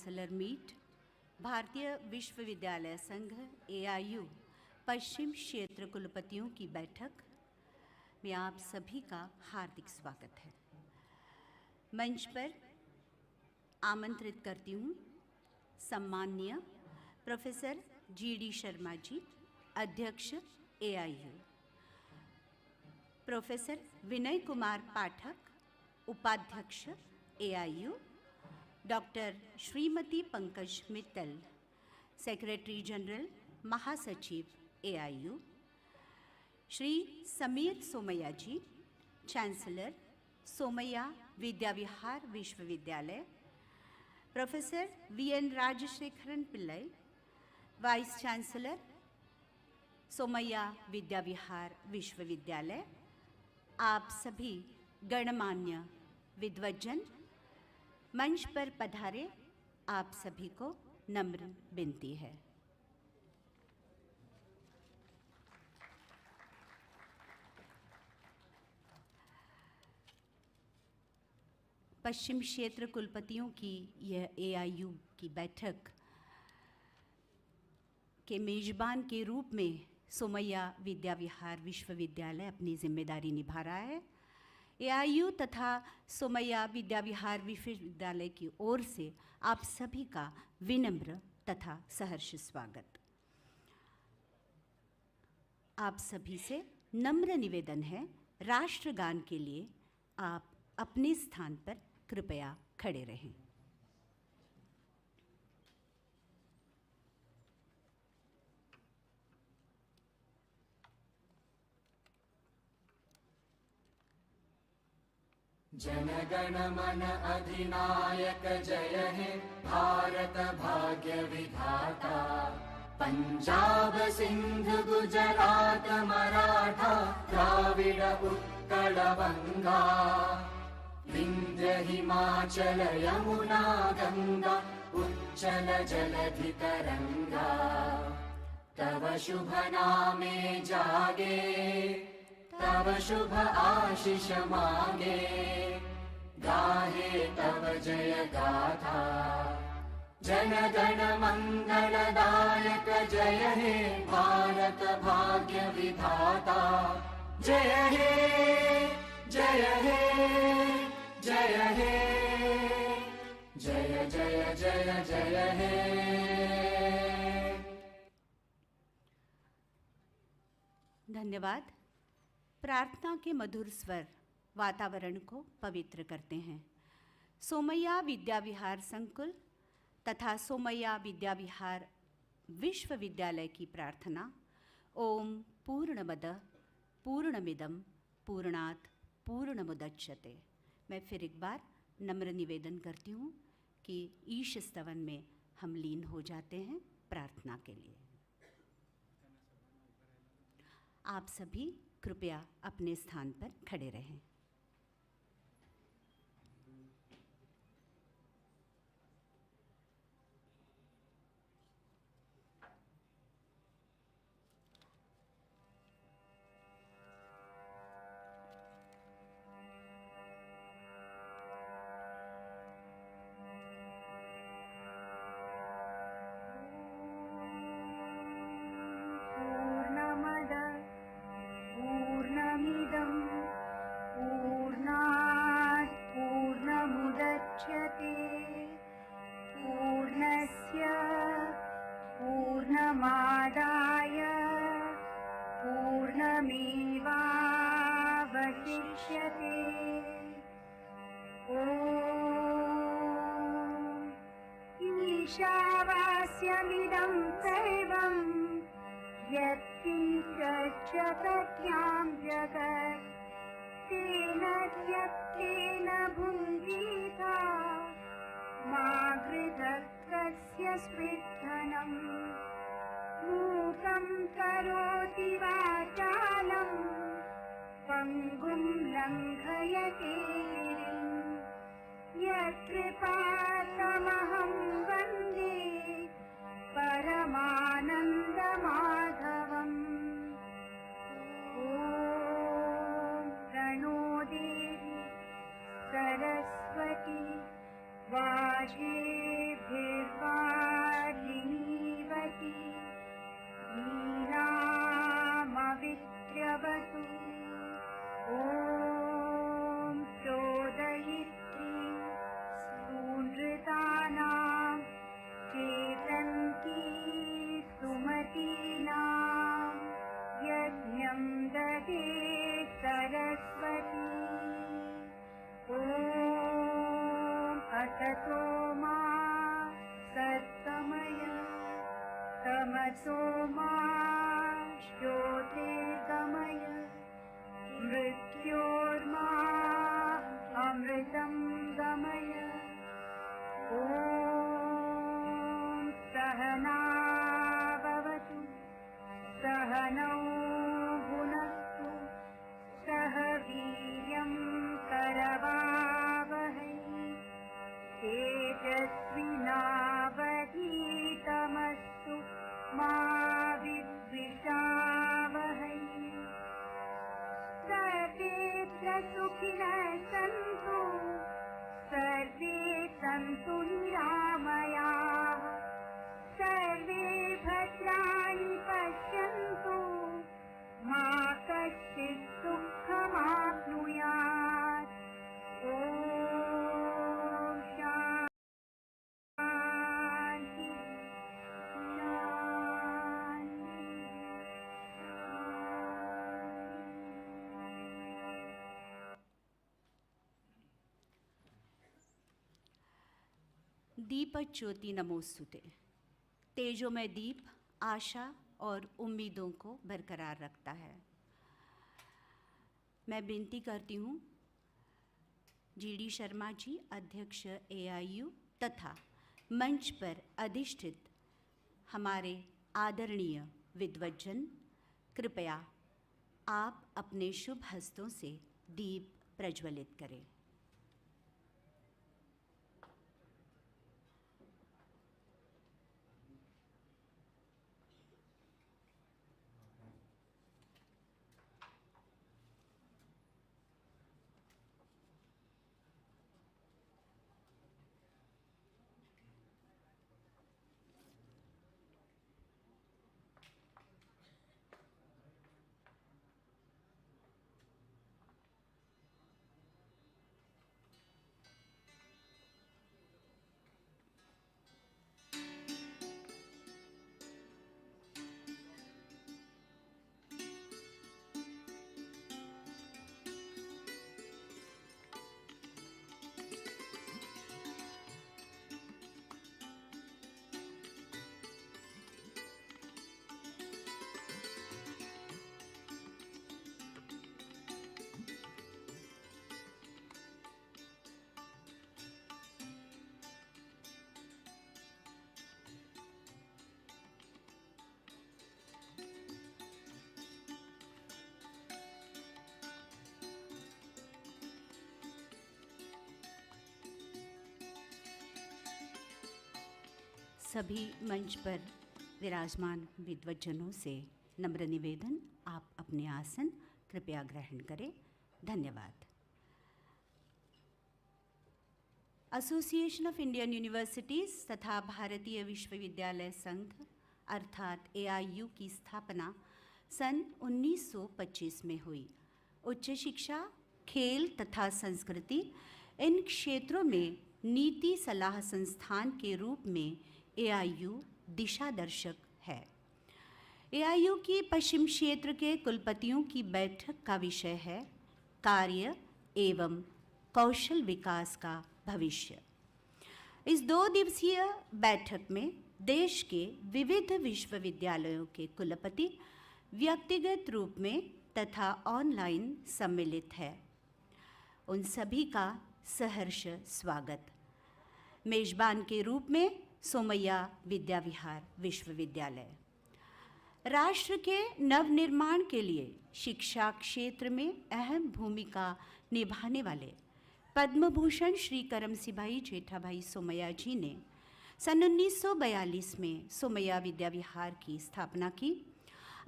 Chancellor meet, भारतीय विश्वविद्यालय संघ AIU पश्चिम क्षेत्र कुलपतियों की बैठक में आप सभी का हार्दिक स्वागत है। मंच पर आमंत्रित करती हूँ सम्माननीय प्रोफेसर GD शर्मा जी, अध्यक्ष AIU, प्रोफेसर विनय कुमार पाठक, उपाध्यक्ष AIU, doctor Shrimati Pankaj Mittal, secretary general महासचिव AIU, श्री समीर सोमैया जी, चांसलर सोमैया विद्याविहार विश्वविद्यालय, professor VN Rajasekharan Pillai, vice chancellor Somaiya Vidyavihar विश्वविद्यालय, आप सभी गणमान्य विद्वज्जन मंच पर पधारे, आप सभी को नम्र विनती है। पश्चिम क्षेत्र कुलपतियों की यह AIU की बैठक के मेजबान के रूप में सोमैया विद्याविहार विश्वविद्यालय अपनी जिम्मेदारी निभा रहा है। AIU तथा सोमैया विद्याविहार विश्वविद्यालय की ओर से आप सभी का विनम्र तथा सहर्ष स्वागत। आप सभी से नम्र निवेदन है, राष्ट्रगान के लिए आप अपने स्थान पर कृपया खड़े रहें। जनगण मन अधिनायक जय हे भारत भाग्य विधाता, पंजाब सिंध गुजरात मराठा द्राविड उत्कल बंगा, विंध्य हिमाचल यमुना गंगा उच्चल जलधि तरंगा, तव शुभ नामे जागे तव शुभ आशीष मांगे, गाहे तव जय गाथा, जन गण मंगलदायक जय हे भारत भाग्य विधाता, जय हे जय हे जय हे जय जय जय जय हे। धन्यवाद। प्रार्थना के मधुर स्वर वातावरण को पवित्र करते हैं। सोमैया विद्याविहार संकुल तथा सोमैया विद्याविहार विश्वविद्यालय की प्रार्थना। ओम पूर्णमद पूर्णमिदं पूर्णात् पूर्णमुदच्यते। मैं फिर एक बार नम्र निवेदन करती हूँ कि ईश स्तवन में हम लीन हो जाते हैं प्रार्थना के लिए। आप सभी कृपया अपने स्थान पर खड़े रहें। पूर्णस्य पूर्णमादाय पूर्णमेवावशिष्यते। ॐ ईशावास्यमिदं सर्वं यत्किञ्च जगत्यां जगत् तेन त्यक्तेन भुञ्जीता मा गृधत्वस्य स्पृद्धनम्। मूकं करोति वाचालं पङ्गुं लङ्घयते गिरिं। यत्कृपातमहं वन्दे परमानन्दमाधवम्। ॐ प्रणो देवी सरस्वती वाजेभ्य असतो मा सत्तमय तमसो मा ज्योतिर्गमय मृत्योर्मा अमृतं गमय ॐ सहना भवतु सहनौ भुनक्तु सह वीर्यं करवावहै तेजस्विनावधीतमस्तु मा विद्विषावहै सर्वे सुखिनः सन्तु सर्वे सन्तु निरामयाः सर्वे भद्राणि पश्यन्तु मा कश्चित् दुःखमाप्नुयात् ॐ शान्ति दीप ज्योति नमोस्तुते। तेजोमय दीप आशा और उम्मीदों को बरकरार रखता है। मैं विनती करती हूँ जीडी शर्मा जी, अध्यक्ष AIU, तथा मंच पर अधिष्ठित हमारे आदरणीय विद्वज्जन, कृपया आप अपने शुभ हस्तों से दीप प्रज्वलित करें। सभी मंच पर विराजमान विद्वज्जनों से नम्र निवेदन, आप अपने आसन कृपया ग्रहण करें। धन्यवाद। एसोसिएशन ऑफ इंडियन यूनिवर्सिटीज़ तथा भारतीय विश्वविद्यालय संघ अर्थात AIU की स्थापना सन 1925 में हुई। उच्च शिक्षा, खेल तथा संस्कृति इन क्षेत्रों में नीति सलाह संस्थान के रूप में AIU दिशा दर्शक है। AIU की पश्चिम क्षेत्र के कुलपतियों की बैठक का विषय है कार्य एवं कौशल विकास का भविष्य। इस 2 दिवसीय बैठक में देश के विविध विश्वविद्यालयों के कुलपति व्यक्तिगत रूप में तथा ऑनलाइन सम्मिलित है। उन सभी का सहर्ष स्वागत। मेजबान के रूप में सोमैया विद्याविहार विश्वविद्यालय राष्ट्र के नवनिर्माण के लिए शिक्षा क्षेत्र में अहम भूमिका निभाने वाले पद्म भूषण श्री करम सिंह जेठाभाई सोमैया जी ने सन 1942 में सोमैया विद्याविहार की स्थापना की।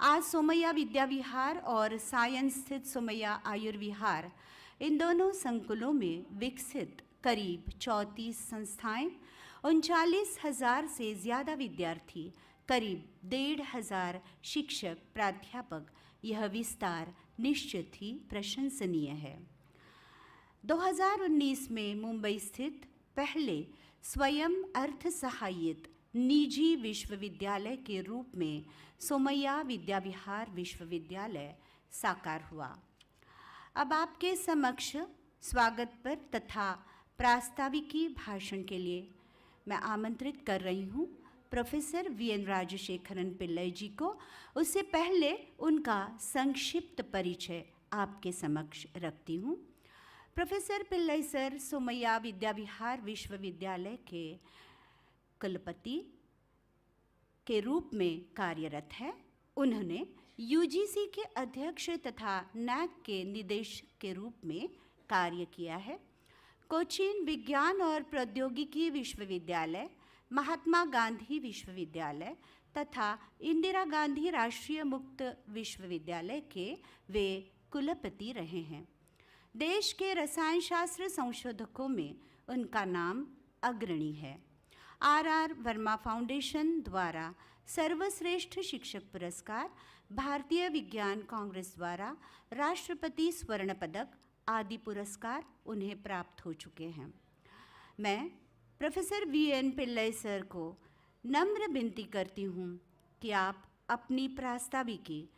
आज सोमैया विद्याविहार और सायन स्थित सोमैया आयुर्विहार इन दोनों संकुलों में विकसित करीब 34 संस्थाएं, 39,000 से ज़्यादा विद्यार्थी, करीब 1,500 शिक्षक प्राध्यापक, यह विस्तार निश्चित ही प्रशंसनीय है। 2019 में मुंबई स्थित पहले स्वयं अर्थ सहायित निजी विश्वविद्यालय के रूप में सोमैया विद्याविहार विश्वविद्यालय साकार हुआ। अब आपके समक्ष स्वागत पर तथा प्रास्ताविकी भाषण के लिए मैं आमंत्रित कर रही हूँ प्रोफेसर वीएन राजशेखरन पिल्लई जी को। उससे पहले उनका संक्षिप्त परिचय आपके समक्ष रखती हूँ। प्रोफेसर पिल्लई सर सोमैया विद्याविहार विश्वविद्यालय के कुलपति के रूप में कार्यरत है। उन्होंने यूजीसी के अध्यक्ष तथा नैक के निदेशक के रूप में कार्य किया है। कोचीन विज्ञान और प्रौद्योगिकी विश्वविद्यालय, महात्मा गांधी विश्वविद्यालय तथा इंदिरा गांधी राष्ट्रीय मुक्त विश्वविद्यालय के वे कुलपति रहे हैं। देश के रसायन शास्त्र संशोधकों में उनका नाम अग्रणी है। आर वर्मा फाउंडेशन द्वारा सर्वश्रेष्ठ शिक्षक पुरस्कार, भारतीय विज्ञान कांग्रेस द्वारा राष्ट्रपति स्वर्ण पदक आदि पुरस्कार उन्हें प्राप्त हो चुके हैं। मैं प्रोफेसर वीएन पिल्लई सर को नम्र विनती करती हूँ कि आप अपनी प्रास्ताविकी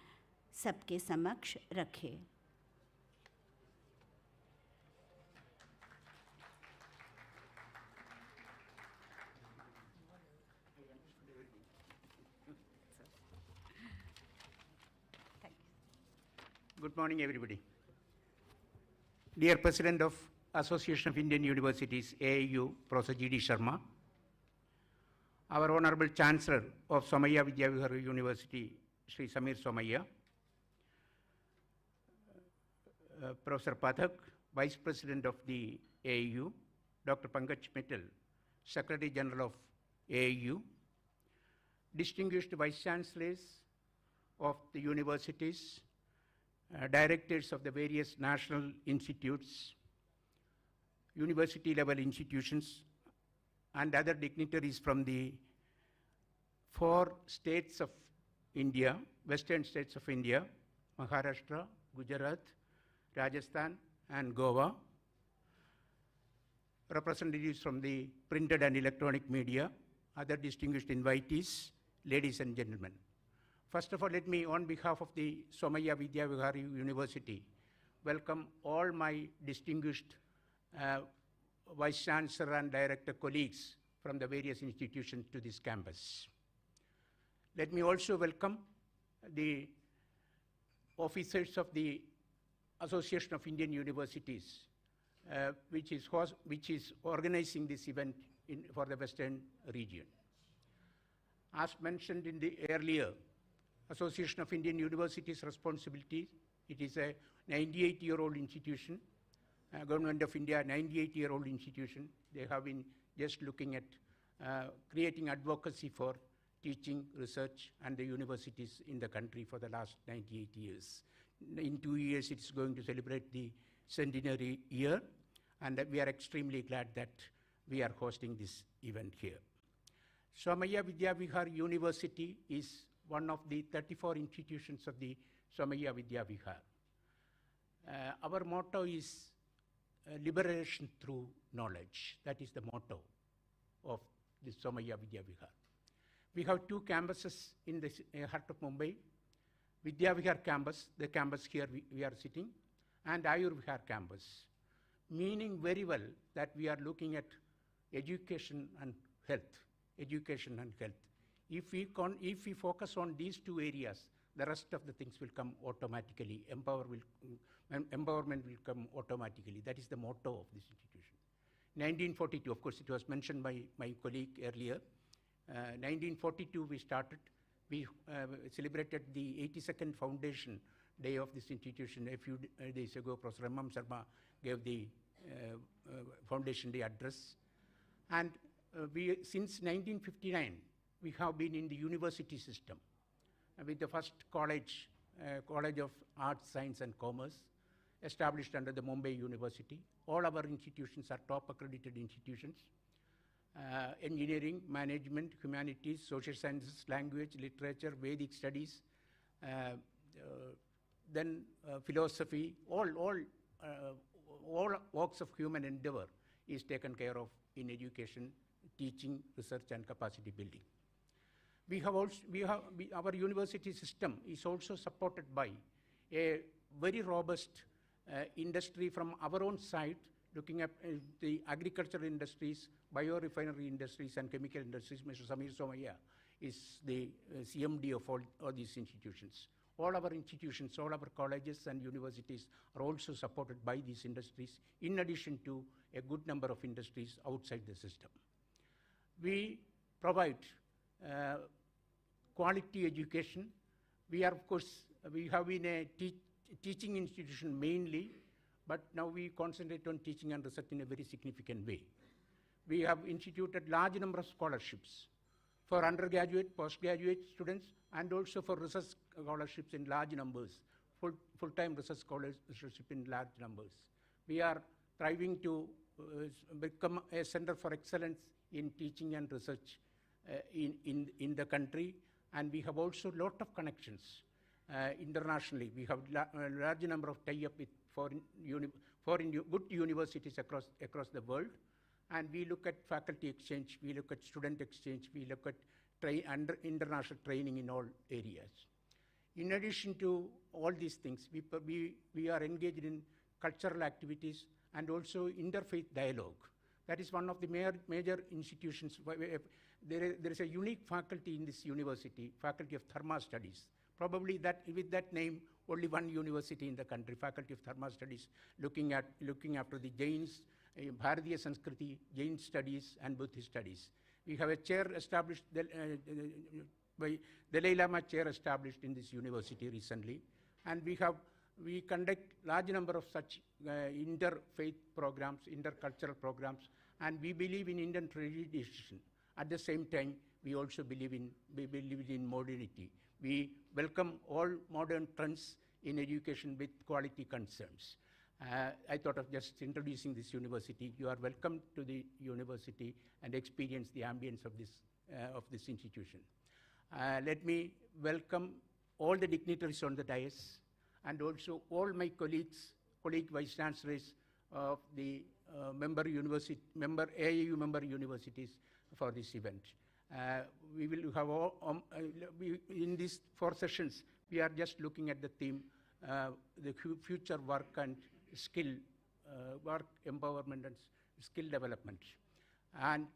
सबके समक्ष रखें। Good morning, everybody. Dear President of Association of Indian Universities, AIU, Professor G.D. Sharma, our Honorable Chancellor of Somaiya Vidyavihar University, Sri Somaiya, Professor Pathak, Vice President of the AIU, Dr. Pankaj Mittal, Secretary General of AIU, distinguished Vice Chancellors of the universities, directors of the various national institutes, university-level institutions, and other dignitaries from the 4 states of India, western states of India, Maharashtra, Gujarat, Rajasthan, and Goa, representatives from the printed and electronic media, other distinguished invitees, ladies and gentlemen. First of all, let me, on behalf of the Somaiya Vidyavihar University, welcome all my distinguished Vice Chancellor and Director colleagues from the various institutions to this campus. Let me also welcome the officers of the Association of Indian Universities, which is organizing this event for the Western region. As mentioned in the earlier, Association of Indian Universities responsibility, it is a 98-year-old institution, Government of India, 98-year-old institution. They have been just looking at creating advocacy for teaching, research, and the universities in the country for the last 98 years. In 2 years, it's going to celebrate the centenary year, and we are extremely glad that we are hosting this event here. Somaiya Vidyavihar University is one of the 34 institutions of the Somaiya Vidyavihar. Our motto is liberation through knowledge. That is the motto of the Somaiya Vidyavihar. We have 2 campuses in the heart of Mumbai, Vidyavihar campus, the campus here we are sitting, and Ayurvihar campus, meaning very well that we are looking at education and health, education and health. If we focus on these 2 areas, the rest of the things will come automatically. Empowerment will come automatically. That is the motto of this institution. 1942, of course, it was mentioned by my colleague earlier. 1942 we started. We celebrated the 82nd foundation day of this institution a few days ago. Professor M.M. Sharma gave the foundation day address. And since 1959, we have been in the university system with the first college, College of Arts, Science and Commerce, established under the Mumbai University. All our institutions are top accredited institutions. Engineering, management, humanities, social sciences, language, literature, Vedic studies, then philosophy, all walks of human endeavor is taken care of in education, teaching, research, and capacity building. Our university system is also supported by a very robust industry from our own side looking at the agricultural industries, biorefinery industries, and chemical industries. Mr. Somaiya is the CMD of all these institutions. All our institutions, all our colleges and universities are also supported by these industries, in addition to a good number of industries outside the system. We provide quality education. We are, of course, we have been a teaching institution mainly, but now we concentrate on teaching and research in a very significant way. We have instituted large number of scholarships for undergraduate, postgraduate students, and also for research scholarships in large numbers, full-time research scholarship in large numbers. We are striving to become a center for excellence in teaching and research in the country, and we have also a lot of connections internationally. We have a large number of tie-up with foreign good universities across the world, and we look at faculty exchange, we look at student exchange, we look at international training in all areas. In addition to all these things, we are engaged in cultural activities and also interfaith dialogue. That is one of the major institutions. There is a unique faculty in this university, Faculty of Dharma Studies. Probably with that name, only one university in the country, Faculty of Dharma Studies, looking after the Jains, Bharatiya Sanskriti, Jain studies, and Buddhist studies. We have a chair established, by Dalai Lama chair established in this university recently, and we conduct large number of such interfaith programs, intercultural programs, and we believe in Indian tradition. At the same time, we also believe in modernity. We welcome all modern trends in education with quality concerns. I thought of just introducing this university. You are welcome to the university and experience the ambience of this institution. Let me welcome all the dignitaries on the dais and also all my colleague vice chancellors of the AIU member universities for this event. We will have in these 4 sessions, we are just looking at the theme, the future work and skill, work empowerment and skill development. And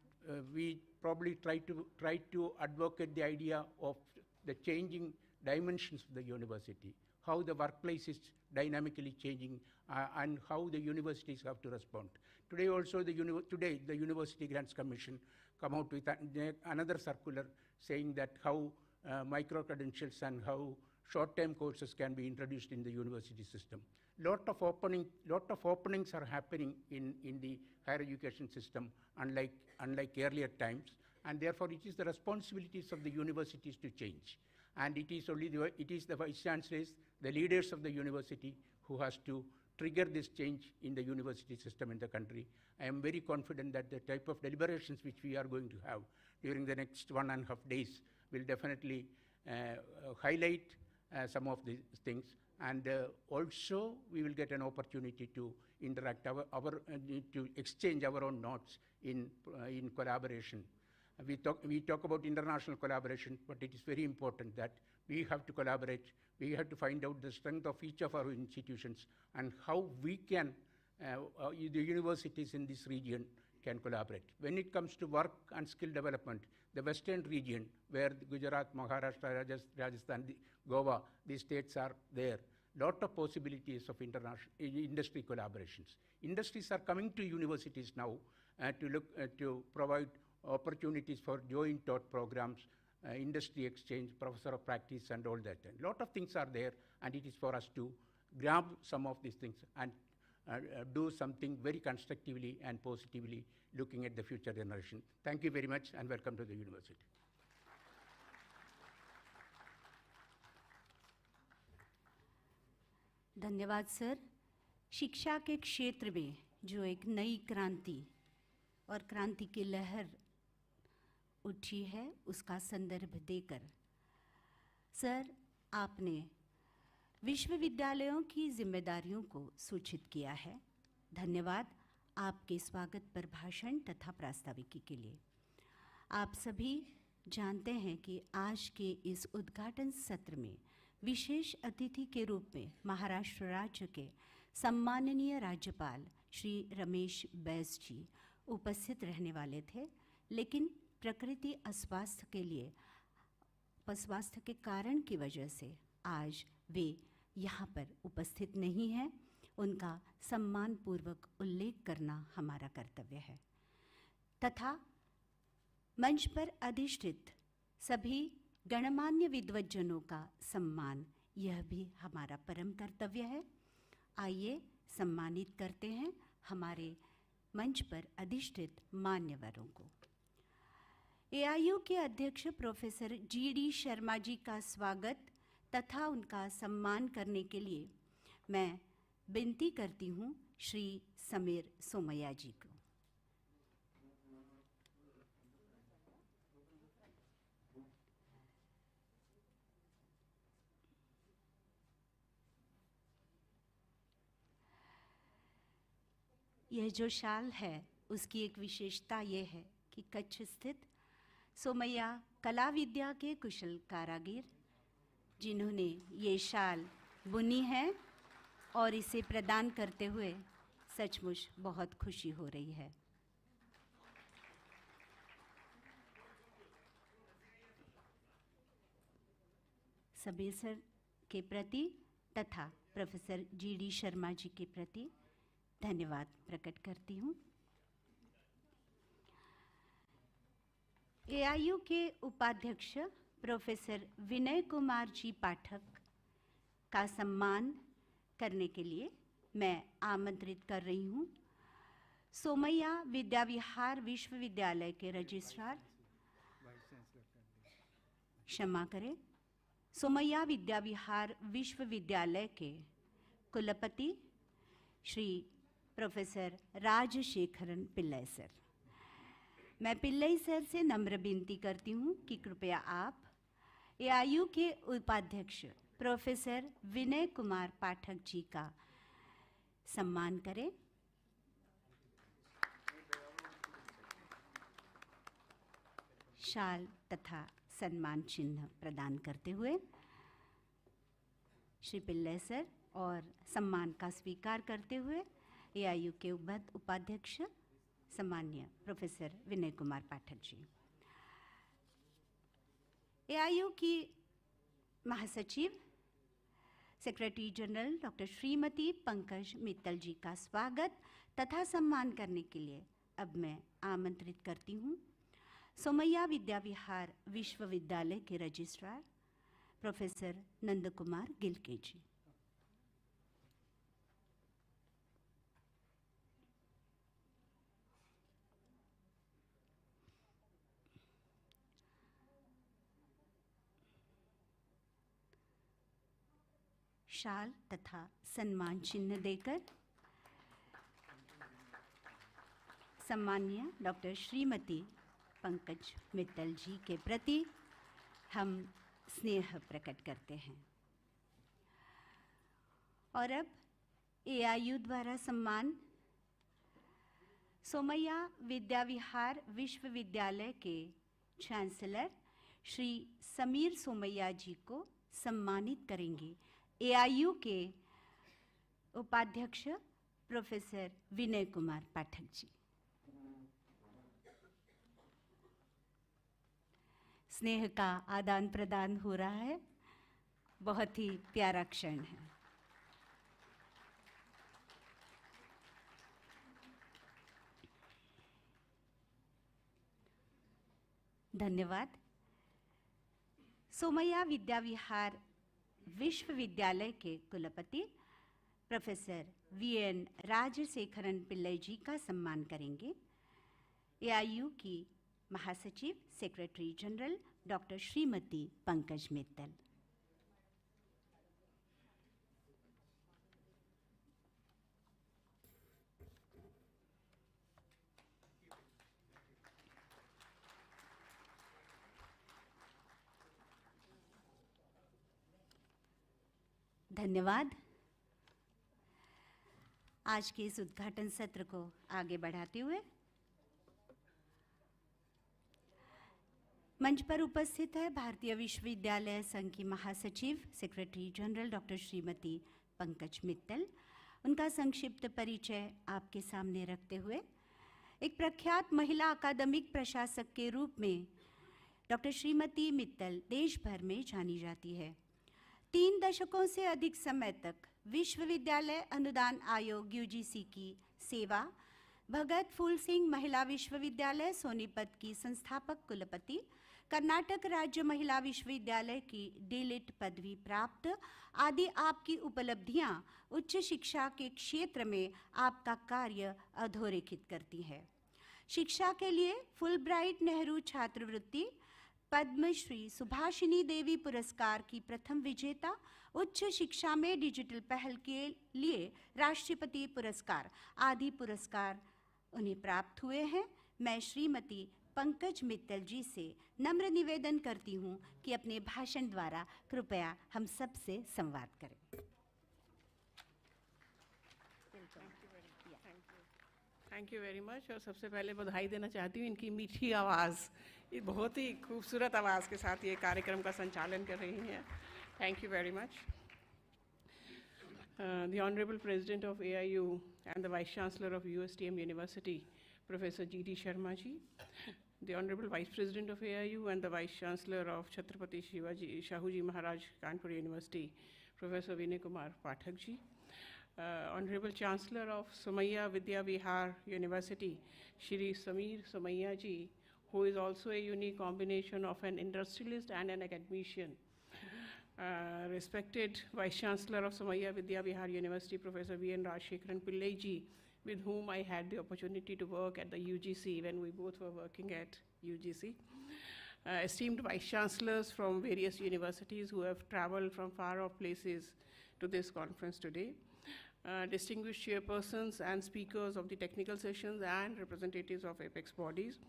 we probably try to advocate the idea of the changing dimensions of the university, how the workplace is dynamically changing, and how the universities have to respond. Today also, the University Grants Commission come out with another circular saying that how micro-credentials and how short-term courses can be introduced in the university system. Lot of openings are happening in the higher education system, unlike earlier times, and therefore it is the responsibilities of the universities to change. And it is the vice chancellors, the leaders of the university, who has to trigger this change in the university system in the country. I am very confident that the type of deliberations which we are going to have during the next 1.5 days will definitely highlight some of these things. And also we will get an opportunity to interact, to exchange our own notes in collaboration. We talk about international collaboration, but it is very important that we have to collaborate. We have to find out the strength of each of our institutions and how we can, the universities in this region can collaborate. When it comes to work and skill development, the western region, where Gujarat, Maharashtra, Rajasthan, Goa, these states are there, lot of possibilities of industry collaborations. Industries are coming to universities now to provide opportunities for joint taught programs, industry exchange, professor of practice, and all that. A lot of things are there, and it is for us to grab some of these things and do something very constructively and positively looking at the future generation. Thank you very much, and welcome to the university. धन्यवाद sir. शिक्षा के क्षेत्र में जो एक नई क्रांति और क्रांति की लहर उठी है, उसका संदर्भ देकर सर आपने विश्वविद्यालयों की जिम्मेदारियों को सूचित किया है। धन्यवाद आपके स्वागत पर भाषण तथा प्रास्ताविकी के लिए। आप सभी जानते हैं कि आज के इस उद्घाटन सत्र में विशेष अतिथि के रूप में महाराष्ट्र राज्य के सम्माननीय राज्यपाल श्री रमेश बैस जी उपस्थित रहने वाले थे, लेकिन प्रकृति अस्वास्थ्य के कारण की वजह से आज वे यहाँ पर उपस्थित नहीं हैं। उनका सम्मानपूर्वक उल्लेख करना हमारा कर्तव्य है तथा मंच पर अधिष्ठित सभी गणमान्य विद्वज्जनों का सम्मान, यह भी हमारा परम कर्तव्य है। आइए सम्मानित करते हैं हमारे मंच पर अधिष्ठित मान्यवरों को। AIU के अध्यक्ष प्रोफेसर GD शर्मा जी का स्वागत तथा उनका सम्मान करने के लिए मैं विनती करती हूँ श्री समीर सोमैया जी को। यह जो शाल है उसकी एक विशेषता ये है कि कच्छ स्थित सोमैया कला विद्या के कुशल कारागिर जिन्होंने ये शाल बुनी है और इसे प्रदान करते हुए सचमुच बहुत खुशी हो रही है। सबीर सर के प्रति तथा प्रोफेसर GD शर्मा जी के प्रति धन्यवाद प्रकट करती हूँ। AIU के उपाध्यक्ष प्रोफेसर विनय कुमार जी पाठक का सम्मान करने के लिए मैं आमंत्रित कर रही हूँ सोमैया विद्याविहार विश्वविद्यालय के रजिस्ट्रार, क्षमा करें, सोमैया विद्याविहार विश्वविद्यालय के कुलपति श्री प्रोफेसर राजशेखरन पिल्लई सर। मैं पिल्लई सर से नम्र विनती करती हूँ कि कृपया आप AIU के उपाध्यक्ष प्रोफेसर विनय कुमार पाठक जी का सम्मान करें। शाल तथा सम्मान चिन्ह प्रदान करते हुए श्री पिल्लई सर और सम्मान का स्वीकार करते हुए AIU के उपाध्यक्ष सम्मान्य प्रोफेसर विनय कुमार पाठक जी। AIU की महासचिव secretary general doctor Shrimati Pankaj Mittal ji का स्वागत तथा सम्मान करने के लिए अब मैं आमंत्रित करती हूँ सोमैया विद्याविहार विश्वविद्यालय के रजिस्ट्रार प्रोफेसर नंद कुमार गिलके जी। शाल तथा सम्मान चिन्ह देकर सम्मान्य डॉक्टर श्रीमती पंकज मित्तल जी के प्रति हम स्नेह प्रकट करते हैं। और अब AIU द्वारा सम्मान सोमैया विद्याविहार विश्वविद्यालय के चांसलर श्री समीर सोमैया जी को सम्मानित करेंगे AIU के उपाध्यक्ष प्रोफेसर विनय कुमार पाठक जी। स्नेह का आदान प्रदान हो रहा है, बहुत ही प्यारा क्षण है। धन्यवाद। सोमैया विद्याविहार विश्वविद्यालय के कुलपति प्रोफेसर VN राजशेखरन पिल्लई जी का सम्मान करेंगे AIU की महासचिव secretary general doctor Shrimati Pankaj Mittal. धन्यवाद। आज के इस उद्घाटन सत्र को आगे बढ़ाते हुए मंच पर उपस्थित है भारतीय विश्वविद्यालय संघ की महासचिव secretary general doctor Shrimati Pankaj Mittal उनका संक्षिप्त परिचय आपके सामने रखते हुए, एक प्रख्यात महिला अकादमिक प्रशासक के रूप में डॉक्टर श्रीमती मित्तल देश भर में जानी जाती है। 3 दशकों से अधिक समय तक विश्वविद्यालय अनुदान आयोग यूजीसी की सेवा, भगत फूल सिंह महिला विश्वविद्यालय सोनीपत की संस्थापक कुलपति, कर्नाटक राज्य महिला विश्वविद्यालय की डीलिट पदवी प्राप्त आदि आपकी उपलब्धियां उच्च शिक्षा के क्षेत्र में आपका कार्य अधोरेखित करती है। शिक्षा के लिए फुलब्राइट नेहरू छात्रवृत्ति, पद्मश्री सुभाषिनी देवी पुरस्कार की प्रथम विजेता, उच्च शिक्षा में डिजिटल पहल के लिए राष्ट्रपति पुरस्कार आदि पुरस्कार उन्हें प्राप्त हुए हैं। मैं श्रीमती पंकज मित्तल जी से नम्र निवेदन करती हूं कि अपने भाषण द्वारा कृपया हम सब से संवाद करें। Thank you very much. और सबसे पहले बधाई देना चाहती हूँ इनकी मीठी आवाज़, ये बहुत ही खूबसूरत आवाज़ के साथ ये कार्यक्रम का संचालन कर रही हैं। Thank you very much. The Honorable President of AIU and the Vice Chancellor of USTM University, Professor G.D. Sharma ji, the Honorable Vice President of AIU and the Vice Chancellor of Chhatrapati Shahuji Maharaj Kanpur University, Professor Vinay Kumar Pathak ji, Honorable Chancellor of Somaiya Vidyavihar University, Shri Somaiya ji, who is also a unique combination of an industrialist and an academician. Respected Vice Chancellor of Somaiya Vidyavihar University, Professor V.N. Rajshekharan Pillai ji, with whom I had the opportunity to work at the UGC when we both were working at UGC. Esteemed Vice Chancellors from various universities who have traveled from far-off places to this conference today. Distinguished chairpersons and speakers of the technical sessions and representatives of apex bodies,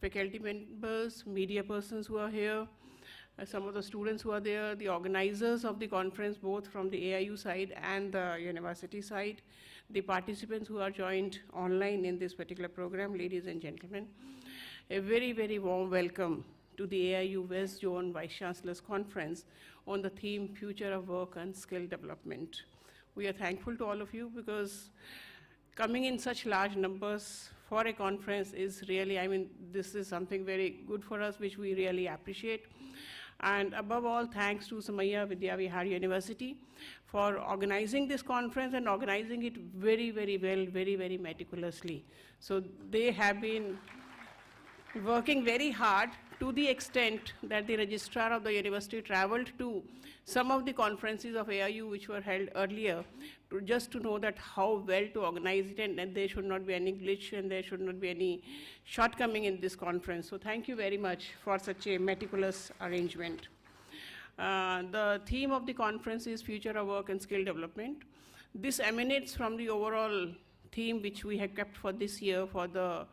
faculty members, media persons who are here, some of the students who are there, the organizers of the conference, both from the AIU side and the university side, the participants who are joined online in this particular program, ladies and gentlemen. A very, very warm welcome to the AIU West Zone Vice Chancellors Conference on the theme Future of Work and Skill Development. We are thankful to all of you because coming in such large numbers for a conference is really, this is something very good for us, which we really appreciate. And above all, thanks to Somaiya Vidyavihar University for organizing this conference and organizing it very, very well, very, very meticulously. So they have been working very hard to the extent that the registrar of the university traveled to some of the conferences of AIU which were held earlier just to know that how well to organize it, and that there should not be any glitch and there should not be any shortcoming in this conference. So thank you very much for such a meticulous arrangement. The theme of the conference is Future of Work and Skill Development. This emanates from the overall theme which we have kept for this year for the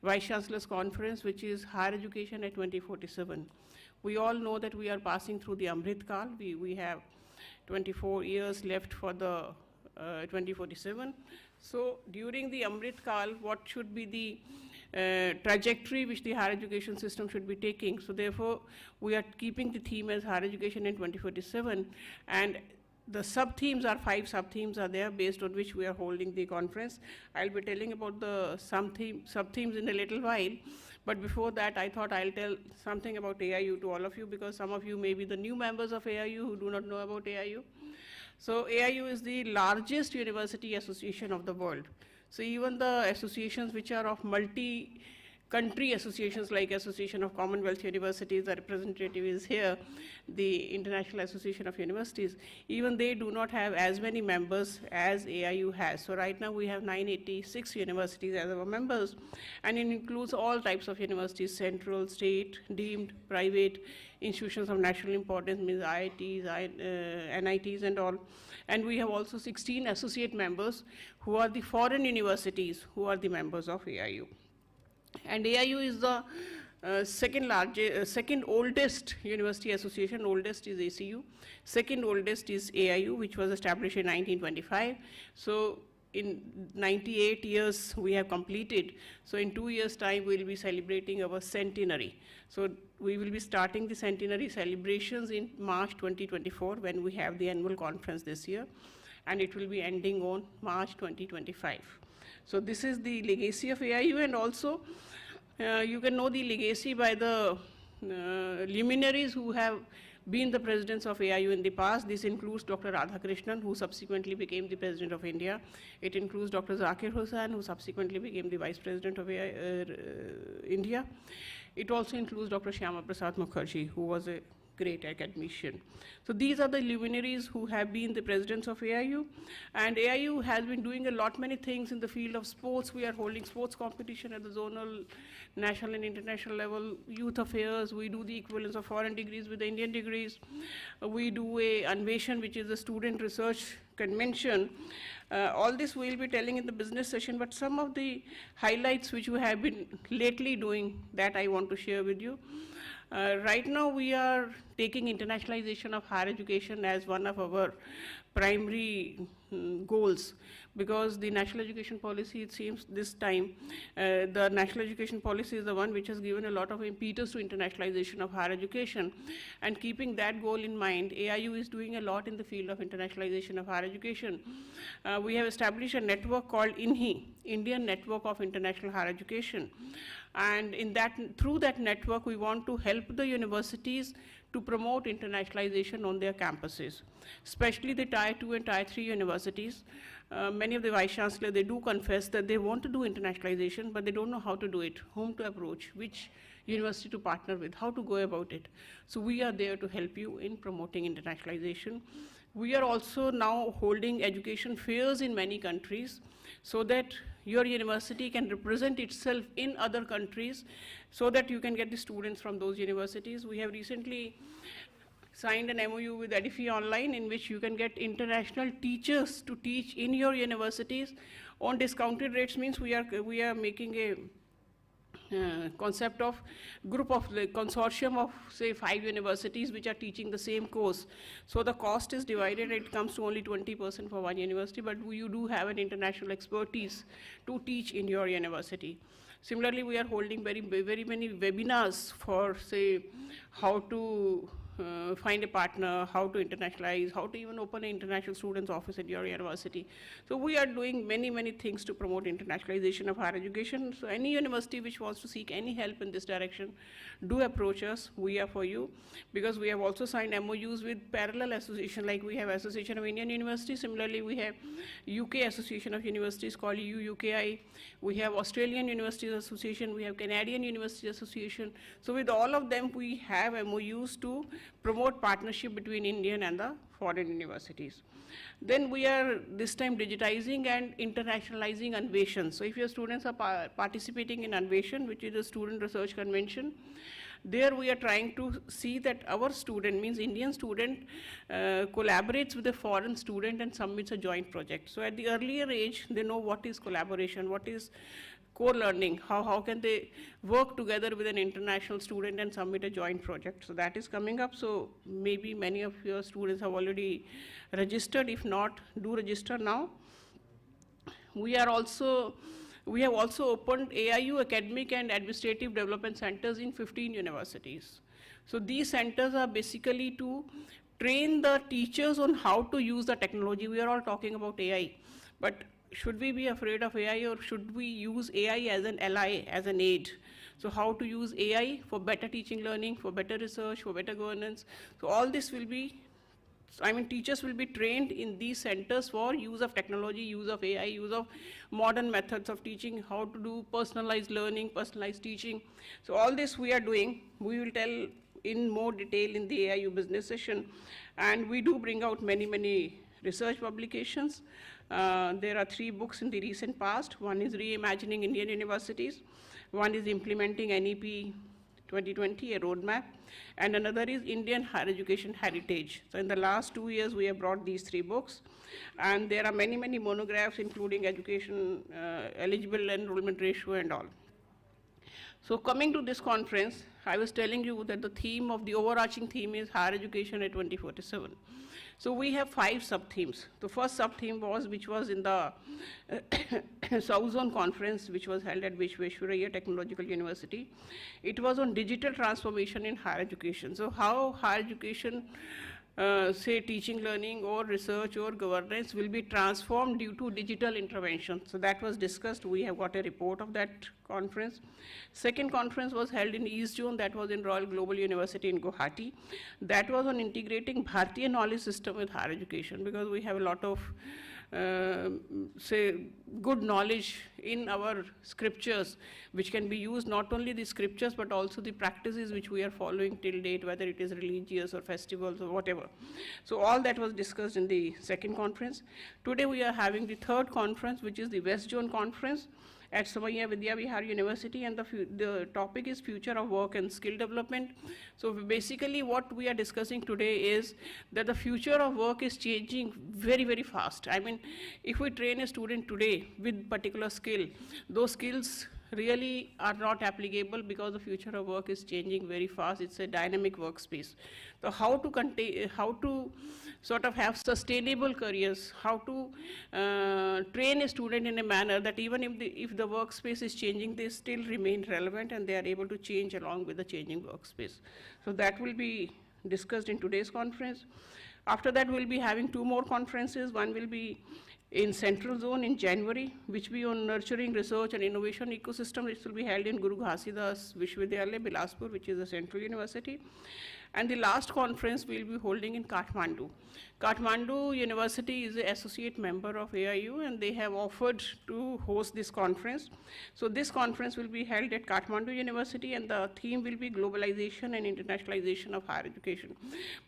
Vice Chancellors Conference, which is Higher Education at 2047. We all know that we are passing through the Amrit Kal. We have 24 years left for the 2047. So during the Amrit Kal, what should be the trajectory which the higher education system should be taking? So therefore, we are keeping the theme as Higher Education in 2047, and the sub-themes are 5 sub-themes are there based on which we are holding the conference. I'll be telling about the sub-themes in a little while, but before that I thought I'll tell something about AIU to all of you, because some of you may be the new members of AIU who do not know about AIU. So AIU is the largest university association of the world. So even the associations which are of multi-country associations like Association of Commonwealth Universities, the representative is here, the International Association of Universities, even they do not have as many members as AIU has. So right now we have 986 universities as our members, and it includes all types of universities, central, state, deemed, private, institutions of national importance, means IITs, NITs and all. And we have also 16 associate members who are the foreign universities who are the members of AIU. And AIU is the second oldest university association. Oldest is ACU. Second oldest is AIU, which was established in 1925. So in 98 years we have completed. So in 2 years' time we'll be celebrating our centenary. So we will be starting the centenary celebrations in March 2024 when we have the annual conference this year. and it will be ending on March 2025. So this is the legacy of AIU, and also you can know the legacy by the luminaries who have been the presidents of AIU in the past. This includes Dr. Radhakrishnan, who subsequently became the President of India. It includes Dr. Zakir Hussain, who subsequently became the Vice President of India. It also includes Dr. Shyama Prasad Mukherjee, who was a great academician. So these are the luminaries who have been the presidents of AIU, and AIU has been doing a lot many things in the field of sports. We are holding sports competition at the zonal, national and international level, youth affairs. We do the equivalence of foreign degrees with the Indian degrees. We do a Anveshan, which is a student research convention. All this we'll be telling in the business session, but some of the highlights which we have been lately doing that I want to share with you. Right now we are taking internationalization of higher education as one of our primary goals, because the national education policy, it seems this time, the national education policy is the one which has given a lot of impetus to internationalization of higher education. And keeping that goal in mind, AIU is doing a lot in the field of internationalization of higher education. We have established a network called INHI, Indian Network of International Higher Education. And through that network, we want to help the universities to promote internationalization on their campuses, especially the Tier 2 and Tier 3 universities. Many of the vice chancellors, they do confess that they want to do internationalization, but they don't know how to do it, whom to approach, which university to partner with, how to go about it. So we are there to help you in promoting internationalization. We are also now holding education fairs in many countries so that your university can represent itself in other countries, so that you can get the students from those universities. We have recently signed an MOU with Edify Online, in which you can get international teachers to teach in your universities on discounted rates. Means we are making a concept of group of the consortium of say 5 universities which are teaching the same course. So the cost is divided, it comes to only 20% for one university, but you do have an international expertise to teach in your university. Similarly, we are holding very many webinars for say how to find a partner, how to internationalize, how to even open an international students office at your university. So we are doing many things to promote internationalization of higher education. So any university which wants to seek any help in this direction, do approach us. We are for you, because we have also signed MOUs with parallel association, like we have Association of Indian Universities. Similarly, we have UK Association of Universities called UKI. We have Australian Universities Association. We have Canadian Universities Association. So with all of them, we have MOUs to promote partnership between Indian and the foreign universities. Then we are this time digitizing and internationalizing Anveshan. So if your students are participating in Anveshan, which is a student research convention, there we are trying to see that our student, means Indian student, collaborates with a foreign student and submits a joint project. So at the earlier age, they know what is collaboration, what is co-learning, how can they work together with an international student and submit a joint project. So that is coming up. So maybe many of your students have already registered. If not, do register now. We have also opened AIU academic and administrative development centers in 15 universities. So these centers are basically to train the teachers on how to use the technology. We are all talking about AI, but should we be afraid of AI, or should we use AI as an ally, as an aid? So how to use AI for better teaching learning, for better research, for better governance. So all this will be, teachers will be trained in these centers for use of technology, use of AI, use of modern methods of teaching, how to do personalized learning, personalized teaching. So all this we are doing. We will tell in more detail in the AIU business session. And we do bring out many research publications. There are 3 books in the recent past. One is Reimagining Indian Universities. One is Implementing NEP 2020, a roadmap. And another is Indian Higher Education Heritage. So in the last 2 years, we have brought these 3 books. And there are many monographs, including education, eligible enrollment ratio and all. So coming to this conference, I was telling you that the overarching theme is higher education at 2047. So we have 5 sub-themes. The first sub-theme which was in the South Zone conference, which was held at Vishweshwaraya Technological University. It was on digital transformation in higher education. So how higher education say teaching, learning or research or governance will be transformed due to digital intervention. So that was discussed. We have got a report of that conference. Second conference was held in East Zone, that was in Royal Global University in Guwahati. That was on integrating Bharatiya knowledge system with higher education, because we have a lot of say good knowledge in our scriptures, which can be used not only the scriptures but also the practices which we are following till date, whether it is religious or festivals or whatever. So all that was discussed in the second conference. Today we are having the third conference, which is the West Zone Conference at Somaiya Vidyavihar University, and the topic is future of work and skill development. So basically what we are discussing today is that the future of work is changing very, very fast. I mean, if we train a student today with particular skill, those skills really are not applicable because the future of work is changing very fast. It's a dynamic workspace. So how to sort of have sustainable careers, how to train a student in a manner that even if the workspace is changing, they still remain relevant and they are able to change along with the changing workspace. So that will be discussed in today's conference. After that, we'll be having two more conferences. One will be in Central Zone in January, which will be on nurturing research and innovation ecosystem. This will be held in Guru Ghasidas Vishwavidyalaya, Bilaspur, which is a central university. And the last conference we'll be holding in Kathmandu. Kathmandu University is an associate member of AIU, and they have offered to host this conference. So this conference will be held at Kathmandu University, and the theme will be globalization and internationalization of higher education.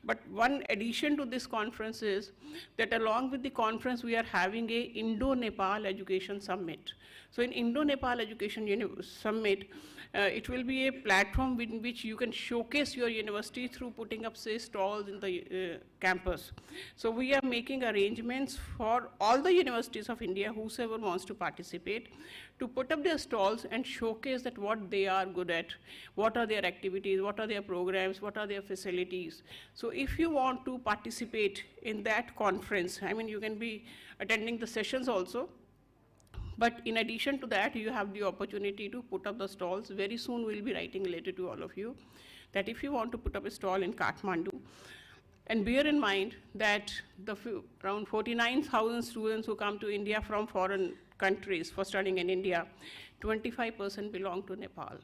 But one addition to this conference is that along with the conference, we are having a Indo-Nepal Education Summit. So in Indo-Nepal Education Summit, it will be a platform in which you can showcase your university through putting up, say, stalls in the campus. So we are making arrangements for all the universities of India, whosoever wants to participate, to put up their stalls and showcase that what they are good at, what are their activities, what are their programs, what are their facilities. So if you want to participate in that conference, I mean, you can be attending the sessions also. But in addition to that, you have the opportunity to put up the stalls. Very soon we'll be writing a letter to all of you that if you want to put up a stall in Kathmandu, and bear in mind that around 49,000 students who come to India from foreign countries for studying in India, 25% belong to Nepal.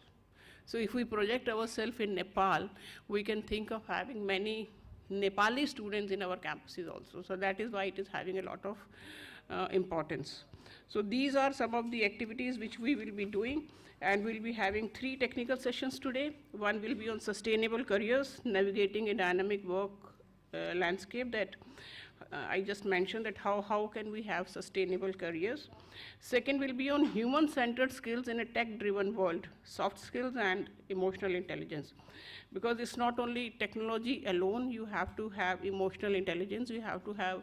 So if we project ourselves in Nepal, we can think of having many Nepali students in our campuses also. So that is why it is having a lot of importance. So these are some of the activities which we will be doing, and we'll be having 3 technical sessions today. One will be on sustainable careers, navigating a dynamic work landscape that I just mentioned, that how can we have sustainable careers. Second will be on human-centered skills in a tech-driven world, soft skills and emotional intelligence. Because it's not only technology alone, you have to have emotional intelligence, you have to have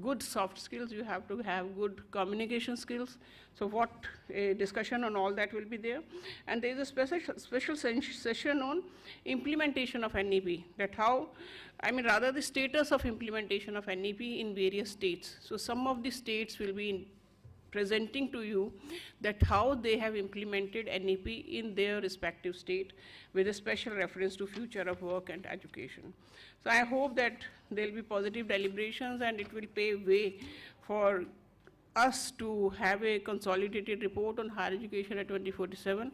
good soft skills, you have to have good communication skills. So what a discussion on all that will be there. And there is a special session on implementation of NEP, that how, I mean rather the status of implementation of NEP in various states. So some of the states will be presenting to you that how they have implemented NEP in their respective state, with a special reference to future of work and education. So I hope that there will be positive deliberations, and it will pave way for us to have a consolidated report on higher education at 2047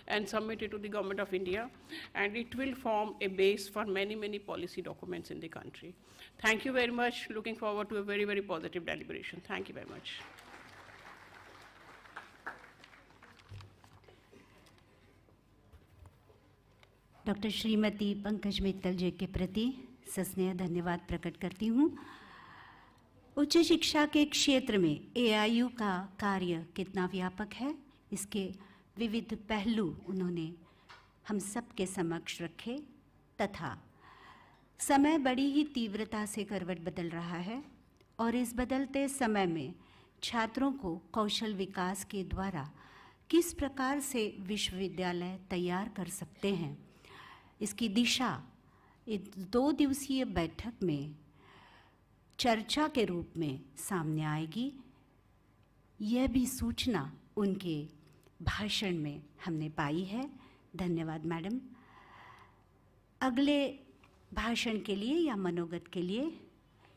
and submit it to the Government of India, and it will form a base for many, many policy documents in the country. Thank you very much. Looking forward to a very, very positive deliberation. Thank you very much. Doctor Shrimati Pankaj Mittal ji के प्रति सस्नेह धन्यवाद प्रकट करती हूँ। उच्च शिक्षा के क्षेत्र में AIU का कार्य कितना व्यापक है, इसके विविध पहलू उन्होंने हम सब के समक्ष रखे, तथा समय बड़ी ही तीव्रता से करवट बदल रहा है और इस बदलते समय में छात्रों को कौशल विकास के द्वारा किस प्रकार से विश्वविद्यालय तैयार कर सकते हैं, इसकी दिशा इस 2 दिवसीय बैठक में चर्चा के रूप में सामने आएगी। यह भी सूचना उनके भाषण में हमने पाई है। धन्यवाद मैडम। अगले भाषण के लिए या मनोगत के लिए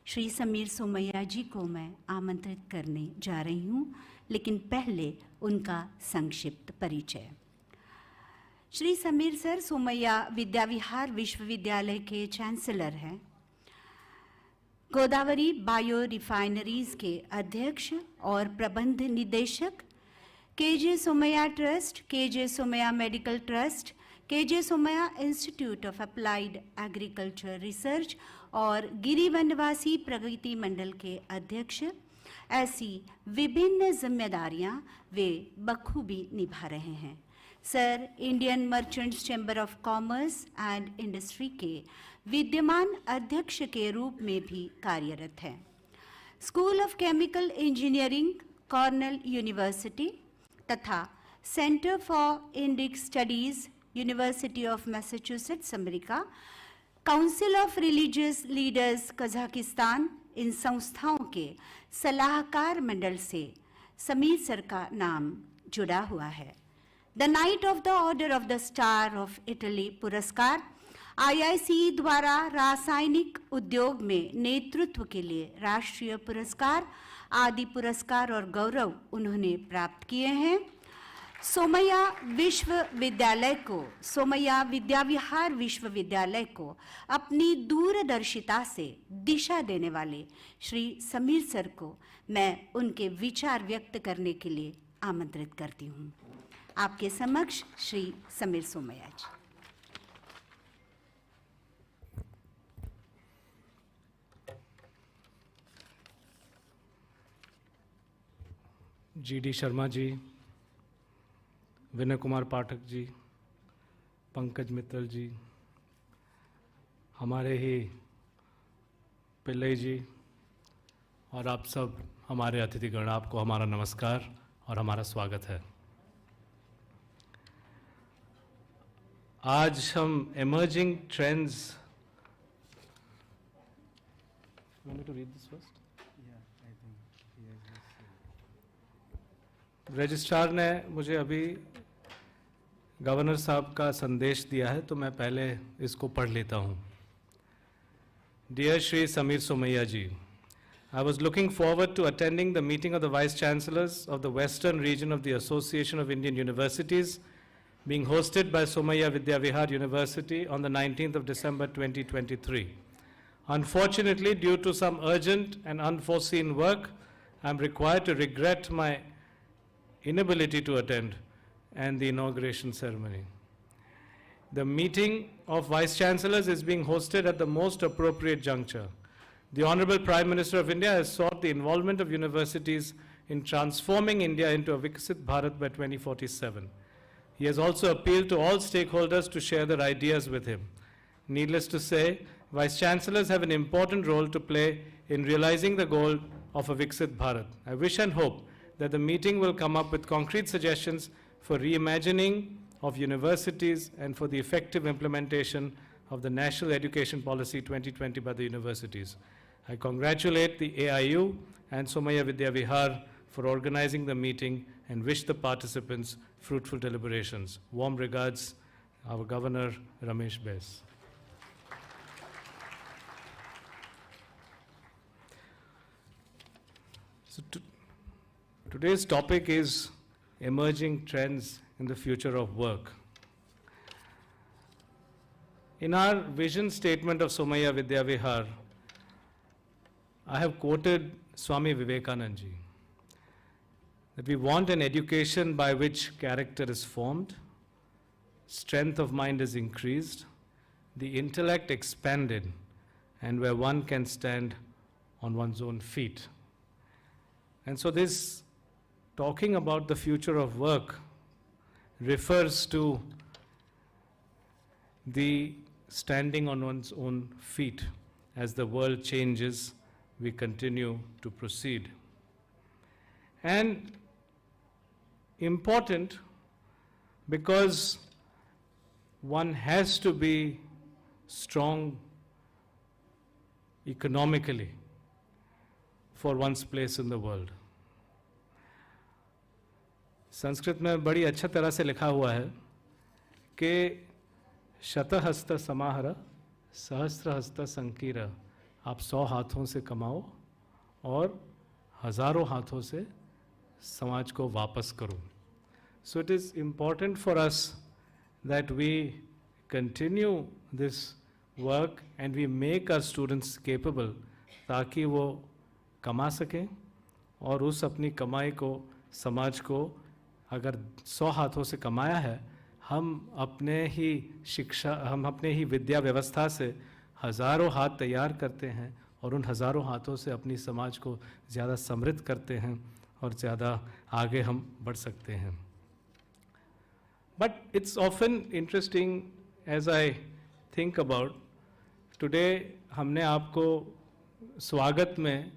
श्री समीर सोमैया जी को मैं आमंत्रित करने जा रही हूँ, लेकिन पहले उनका संक्षिप्त परिचय। श्री समीर सर सोमैया विद्याविहार विश्वविद्यालय के चांसलर हैं, गोदावरी बायो रिफाइनरीज के अध्यक्ष और प्रबंध निदेशक, K J Somaiya trust, K J Somaiya medical trust, K J Somaiya institute of applied agriculture research और गिरी वनवासी प्रगति मंडल के अध्यक्ष। ऐसी विभिन्न जिम्मेदारियां वे बखूबी निभा रहे हैं। Sir Indian Merchants Chamber of Commerce and Industry के विद्यमान अध्यक्ष के रूप में भी कार्यरत हैं। School of Chemical Engineering, Cornell University तथा Centre for Indic Studies, University of Massachusetts America, Council of Religious Leaders Kazakhstan, इन संस्थाओं के सलाहकार मंडल से समीर सर का नाम जुड़ा हुआ है। The night of the order of the star of Italy पुरस्कार, आईआईसी द्वारा रासायनिक उद्योग में नेतृत्व के लिए राष्ट्रीय पुरस्कार आदि पुरस्कार और गौरव उन्होंने प्राप्त किए हैं। सोमैया विश्वविद्यालय को, सोमैया विद्याविहार विश्वविद्यालय को अपनी दूरदर्शिता से दिशा देने वाले श्री समीर सर को मैं उनके विचार व्यक्त करने के लिए आमंत्रित करती हूँ। आपके समक्ष श्री समीर सोमैया जी। जी डी शर्मा जी, विनय कुमार पाठक जी, पंकज मित्तल जी, हमारे ही पिल्लई जी और आप सब हमारे अतिथिगण, आपको हमारा नमस्कार और हमारा स्वागत है। आज हम emerging trends, you want me to read this first? Registrar ने मुझे अभी गवर्नर साहब का संदेश दिया है, तो मैं पहले इसको पढ़ लेता हूँ। Dear Shri Samir Somaiya ji, I was looking forward to attending the meeting of the Vice Chancellors of the Western region of the Association of Indian Universities being hosted by Somaiya Vidyavihar University on the 19th of December 2023. Unfortunately, due to some urgent and unforeseen work, I am required to regret my inability to attend and the inauguration ceremony. The meeting of Vice Chancellors is being hosted at the most appropriate juncture. The Honorable Prime Minister of India has sought the involvement of universities in transforming India into a Viksit Bharat by 2047. He has also appealed to all stakeholders to share their ideas with him. Needless to say, Vice Chancellors have an important role to play in realizing the goal of a Viksit Bharat. I wish and hope that the meeting will come up with concrete suggestions for reimagining of universities and for the effective implementation of the National Education Policy 2020 by the universities. I congratulate the AIU and Somaiya Vidyavihar for organizing the meeting and wish the participants fruitful deliberations. Warm regards, our Governor Ramesh Bes. So today's topic is emerging trends in the future of work. In our vision statement of Somaiya Vidyavihar, I have quoted Swami Vivekananda ji, that we want an education by which character is formed, strength of mind is increased, the intellect expanded, and where one can stand on one's own feet. And so this talking about the future of work refers to the standing on one's own feet. As the world changes, we continue to proceed. And important because one has to be strong economically for one's place in the world. Sanskrit में बड़ी अच्छा तरह से लिखा हुआ है कि शतहस्त समाहर सहस्रहस्त संकीर, आप 100 हाथों से कमाओ और हजारों हाथों से समाज को वापस करो. So it is important for us that we continue this work and we make our students capable ताकि वो कमा सकें और उस अपनी कमाई को समाज को, अगर 100 हाथों से कमाया है, हम अपने ही विद्या व्यवस्था से हज़ारों हाथ तैयार करते हैं और उन हज़ारों हाथों से अपनी समाज को ज़्यादा समृद्ध करते हैं और ज़्यादा आगे हम बढ़ सकते हैं. But it's often interesting as I think about today, हमने आपको स्वागत में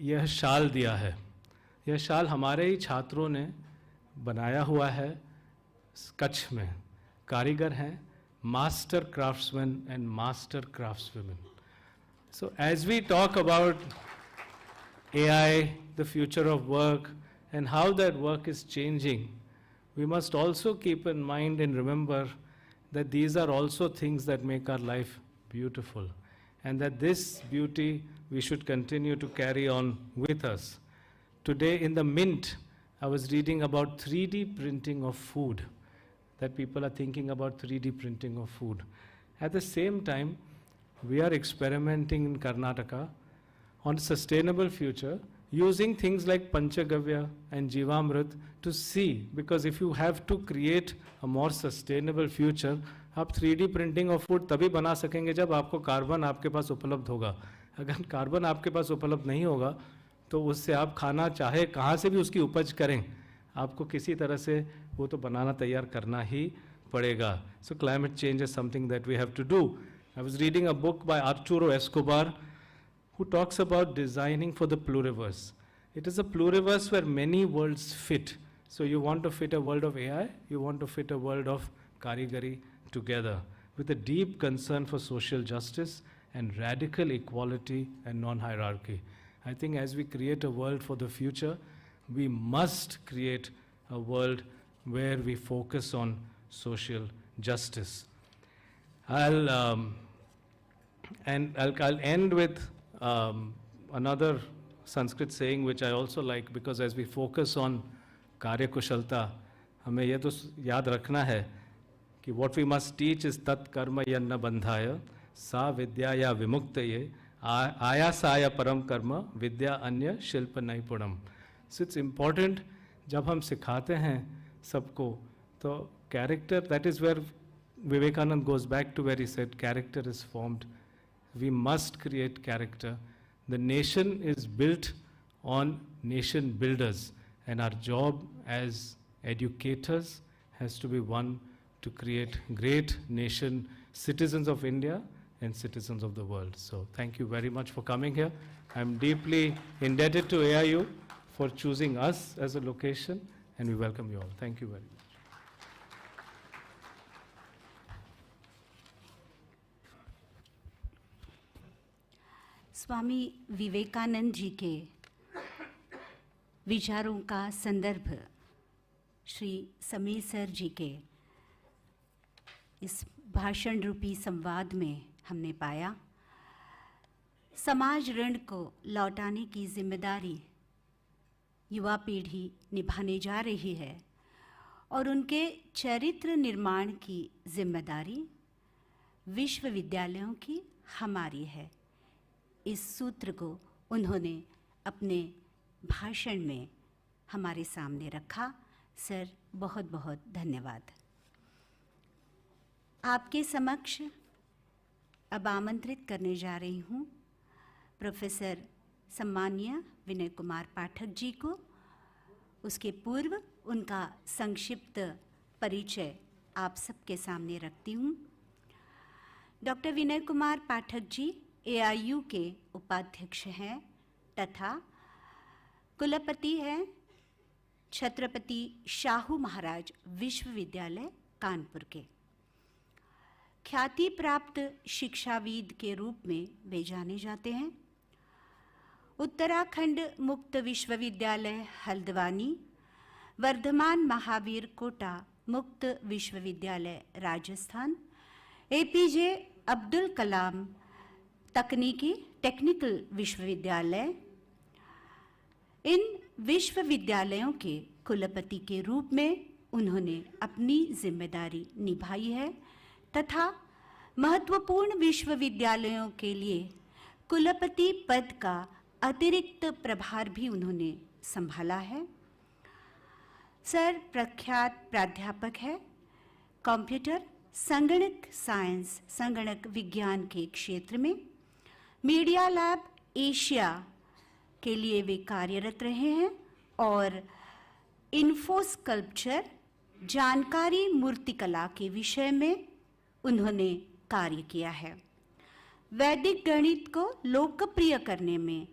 यह शाल दिया है. यह शाल हमारे ही छात्रों ने बनाया हुआ है कच्छ में. कारीगर हैं, master craftsman and master craftswomen. So as we talk about AI, the future of work, and how that work is changing, we must also keep in mind and remember that these are also things that make our life beautiful, and that this beauty we should continue to carry on with us. Today in the Mint, I was reading about 3D printing of food, that people are thinking about 3D printing of food. At the same time, we are experimenting in Karnataka on sustainable future using things like Panchagavya and Jivamrit to see, because if you have to create a more sustainable future, आप 3D printing of food तभी बना सकेंगे जब आपको carbon आपके पास उपलब्ध होगा. अगर कार्बन आपके पास उपलब्ध नहीं होगा तो उससे आप खाना चाहे कहाँ से भी उसकी उपज करें, आपको किसी तरह से वो तो बनाना तैयार करना ही पड़ेगा. So climate change is something that we have to do. I was reading a book by Arturo Escobar who talks about designing for the pluriverse. It is a pluriverse where many worlds fit. So you want to fit a world of AI, you want to fit a world of Karigari together with a deep concern for social justice and radical equality and non-hierarchy. I think as we create a world for the future, we must create a world where we focus on social justice. I'll end with another Sanskrit saying which I also like, because as we focus on कार्य कुशलता, हमें यह तो याद रखना है कि what we must teach is tat karma yanna bandhaya sa vidya ya vimuktaya ayasaya param karma vidya anya shilpa naipunam. So it's important जब हम सिखाते हैं सबको, तो character, that is where Vivekanand goes back to where he said character is formed. We must create character. The nation is built on nation builders, and our job as educators has to be one to create great nation, citizens of India and citizens of the world. So thank you very much for coming here. I'm deeply indebted to AIU for choosing us as a location, and we welcome you all. Thank you very much. Swami Vivekananda ji के विचारों का संदर्भ Shri Sameer sir जी के इस भाषण रूपी संवाद में हमने पाया. समाज ऋण को लौटाने की जिम्मेदारी युवा पीढ़ी निभाने जा रही है और उनके चरित्र निर्माण की जिम्मेदारी विश्वविद्यालयों की हमारी है. इस सूत्र को उन्होंने अपने भाषण में हमारे सामने रखा. सर, बहुत बहुत धन्यवाद. आपके समक्ष अब आमंत्रित करने जा रही हूँ प्रोफेसर सम्मानीय विनय कुमार पाठक जी को. उसके पूर्व उनका संक्षिप्त परिचय आप सबके सामने रखती हूँ. डॉक्टर विनय कुमार पाठक जी AIU के उपाध्यक्ष हैं तथा कुलपति हैं छत्रपति शाहू महाराज विश्वविद्यालय कानपुर के. ख्याति प्राप्त शिक्षाविद के रूप में वे जाने जाते हैं. उत्तराखंड मुक्त विश्वविद्यालय हल्द्वानी, वर्धमान महावीर कोटा मुक्त विश्वविद्यालय राजस्थान, एपीजे अब्दुल कलाम तकनीकी टेक्निकल विश्वविद्यालय। इन विश्वविद्यालयों के कुलपति के रूप में उन्होंने अपनी जिम्मेदारी निभाई है तथा महत्वपूर्ण विश्वविद्यालयों के लिए कुलपति पद का अतिरिक्त प्रभार भी उन्होंने संभाला है। सर प्रख्यात प्राध्यापक है कंप्यूटर संगणक साइंस संगणक विज्ञान के क्षेत्र में। मीडिया लैब एशिया के लिए वे कार्यरत रहे हैं और इन्फोस्कल्पचर जानकारी मूर्तिकला के विषय में उन्होंने कार्य किया है। वैदिक गणित को लोकप्रिय करने में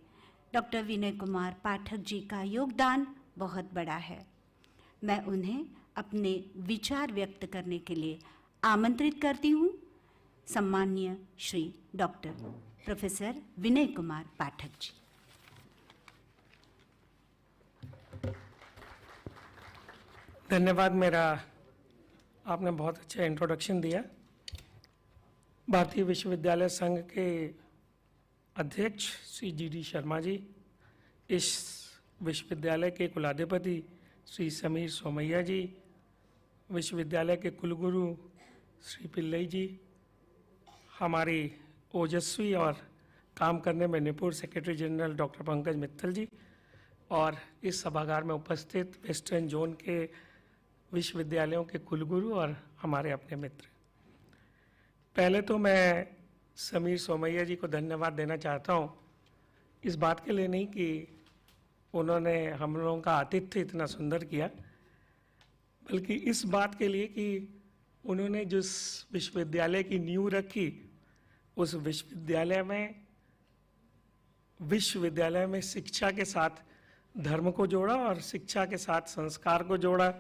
डॉक्टर विनय कुमार पाठक जी का योगदान बहुत बड़ा है। मैं उन्हें अपने विचार व्यक्त करने के लिए आमंत्रित करती हूँ। सम्माननीय श्री डॉक्टर प्रोफेसर विनय कुमार पाठक जी। धन्यवाद। मेरा आपने बहुत अच्छा इंट्रोडक्शन दिया। भारतीय विश्वविद्यालय संघ के अध्यक्ष श्री जी शर्मा जी, इस विश्वविद्यालय के कुलाधिपति श्री समीर सोमैया जी, विश्वविद्यालय के कुलगुरु श्री पिल्लई जी, हमारी ओजस्वी और काम करने में निपुण secretary general doctor Pankaj Mittal ji, और इस सभागार में उपस्थित वेस्टर्न जोन के विश्वविद्यालयों के कुलगुरु और हमारे अपने मित्र। पहले तो मैं समीर सोमैया जी को धन्यवाद देना चाहता हूँ, इस बात के लिए नहीं कि उन्होंने हम लोगों का आतिथ्य इतना सुंदर किया, बल्कि इस बात के लिए कि उन्होंने जिस विश्वविद्यालय की नींव रखी, उस विश्वविद्यालय में शिक्षा के साथ धर्म को जोड़ा और शिक्षा के साथ संस्कार को जोड़ा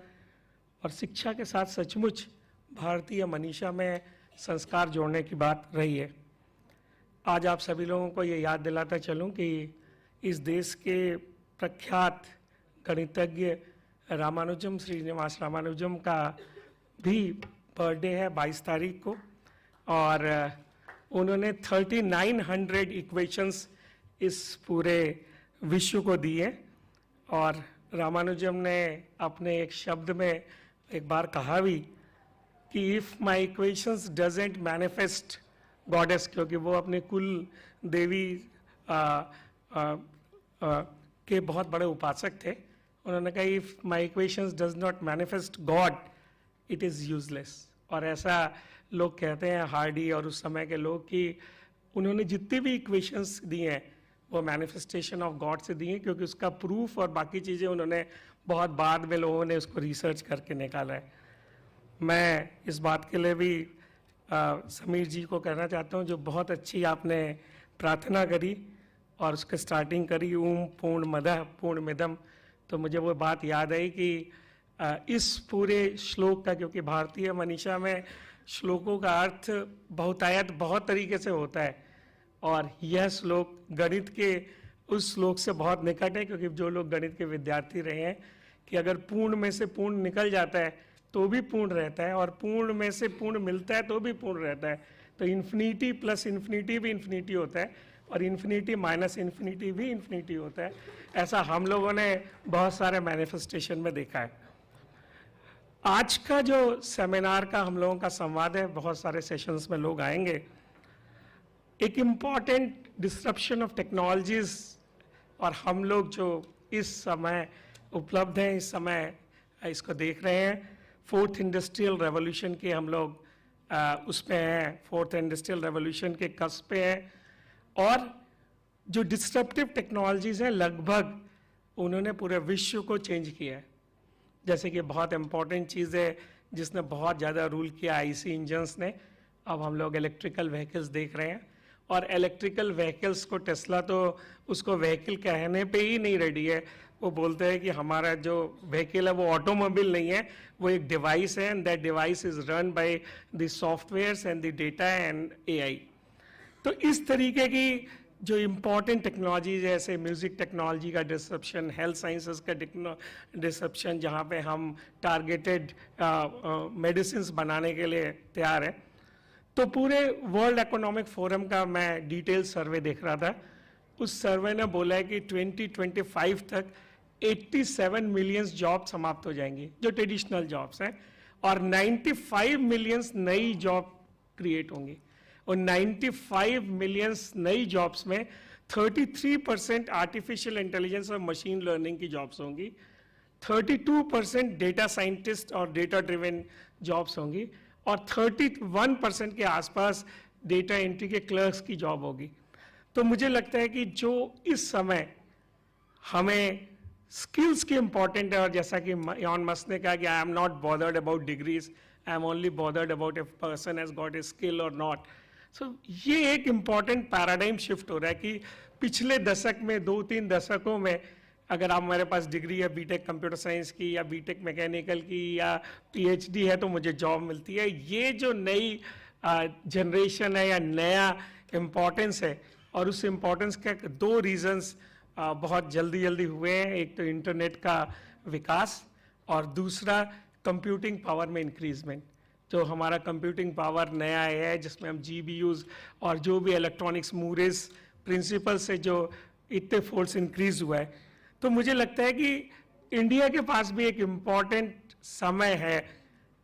और शिक्षा के साथ सचमुच भारतीय मनीषा में संस्कार जोड़ने की बात रही है। आज आप सभी लोगों को ये याद दिलाता चलूं कि इस देश के प्रख्यात गणितज्ञ रामानुजम श्रीनिवास रामानुजम का भी बर्थडे है 22 तारीख को, और उन्होंने 3900 इक्वेशंस इस पूरे विश्व को दिए। और रामानुजम ने अपने एक शब्द में एक बार कहा भी कि if my equations doesn't manifest goddess, क्योंकि वो अपने कुल देवी के बहुत बड़े उपासक थे। उन्होंने कहा if my equations does not manifest God it is useless. और ऐसा लोग कहते हैं, हार्डी और उस समय के लोग, कि उन्होंने जितने भी इक्वेशंस दिए हैं वो मैनिफेस्टेशन ऑफ गॉड से दिए, क्योंकि उसका प्रूफ और बाकी चीज़ें उन्होंने बहुत बाद में लोगों ने उसको रिसर्च करके निकाला है। मैं इस बात के लिए भी समीर जी को कहना चाहता हूँ, जो बहुत अच्छी आपने प्रार्थना करी और उसके स्टार्टिंग करी ओम पूर्णमदः पूर्णमिदम्, तो मुझे वो बात याद आई कि इस पूरे श्लोक का, क्योंकि भारतीय मनीषा में श्लोकों का अर्थ बहुतायत बहुत तरीके से होता है, और यह श्लोक गणित के उस श्लोक से बहुत निकट है, क्योंकि जो लोग गणित के विद्यार्थी रहे हैं कि अगर पूर्ण में से पूर्ण निकल जाता है तो भी पूर्ण रहता है, और पूर्ण में से पूर्ण मिलता है तो भी पूर्ण रहता है। तो इन्फिनिटी प्लस इन्फिनिटी भी इन्फिनिटी होता है, और इन्फिनिटी माइनस इन्फिनिटी भी इन्फिनिटी होता है। ऐसा हम लोगों ने बहुत सारे मैनिफेस्टेशन में देखा है। आज का जो सेमिनार का हम लोगों का संवाद है, बहुत सारे सेशंस में लोग आएंगे। एक इम्पॉर्टेंट डिस्ट्रप्शन ऑफ टेक्नोलॉजीज, और हम लोग जो इस समय उपलब्ध हैं, इस समय इसको देख रहे हैं, फोर्थ इंडस्ट्रियल रेवोल्यूशन के हम लोग उसमें हैं, फोर्थ इंडस्ट्रियल रेवोल्यूशन के कस्प पे हैं। और जो डिस्ट्रप्टिव टेक्नोलॉजीज हैं, लगभग उन्होंने पूरे विश्व को चेंज किया है। जैसे कि बहुत इंपॉर्टेंट चीज़ है जिसने बहुत ज़्यादा रूल किया, आईसी इंजन्स ने। अब हम लोग इलेक्ट्रिकल व्हीकल्स देख रहे हैं, और इलेक्ट्रिकल व्हीकल्स को टेस्ला तो उसको व्हीकल कहने पे ही नहीं रेडी है। वो बोलते हैं कि हमारा जो व्हीकल है वो ऑटोमोबाइल नहीं है, वो एक डिवाइस है, and that device is run by the softwares and the data and AI. तो इस तरीके की जो इम्पॉर्टेंट टेक्नोलॉजीज है, जैसे म्यूज़िक टेक्नोलॉजी का डिसरप्शन, हेल्थ साइंसेस का डिसरप्शन, जहाँ पे हम टारगेटेड मेडिसिन बनाने के लिए तैयार हैं। तो पूरे वर्ल्ड इकोनॉमिक फोरम का मैं डिटेल सर्वे देख रहा था। उस सर्वे ने बोला है कि 2025 तक 87 मिलियन जॉब समाप्त हो जाएंगी जो ट्रेडिशनल जॉब्स हैं, और 95 मिलियन नई जॉब क्रिएट होंगी। और 95 मिलियन नई जॉब्स में 33% आर्टिफिशियल इंटेलिजेंस और मशीन लर्निंग की जॉब्स होंगी, 32% डेटा साइंटिस्ट और डेटा ड्रिवन जॉब्स होंगी, और 31% के आसपास डेटा एंट्री के क्लर्क्स की जॉब होगी। तो मुझे लगता है कि जो इस समय हमें स्किल्स की इंपॉर्टेंट है, और जैसा कि इलॉन मस्क ने कहा कि I am not bothered about degrees, I am only bothered about if person has got a skill और नॉट। सो ये एक इम्पॉर्टेंट पैराडाइम शिफ्ट हो रहा है कि पिछले दशक में, 2-3 दशकों में, अगर आप मेरे पास डिग्री है बीटेक कंप्यूटर साइंस की या बीटेक मैकेनिकल की या पीएचडी है तो मुझे जॉब मिलती है। ये जो नई जनरेशन है या नया इम्पॉर्टेंस है, और उस इम्पॉर्टेंस के 2 रीजंस बहुत जल्दी हुए हैं। एक तो इंटरनेट का विकास, और दूसरा कंप्यूटिंग पावर में इंक्रीजमेंट। जो हमारा कंप्यूटिंग पावर नया है जिसमें हम जीबीयूज और जो भी इलेक्ट्रॉनिक्स मूरेस प्रिंसिपल से जो इतने फोल्ड्स इंक्रीज हुआ है, तो मुझे लगता है कि इंडिया के पास भी एक इम्पॉर्टेंट समय है,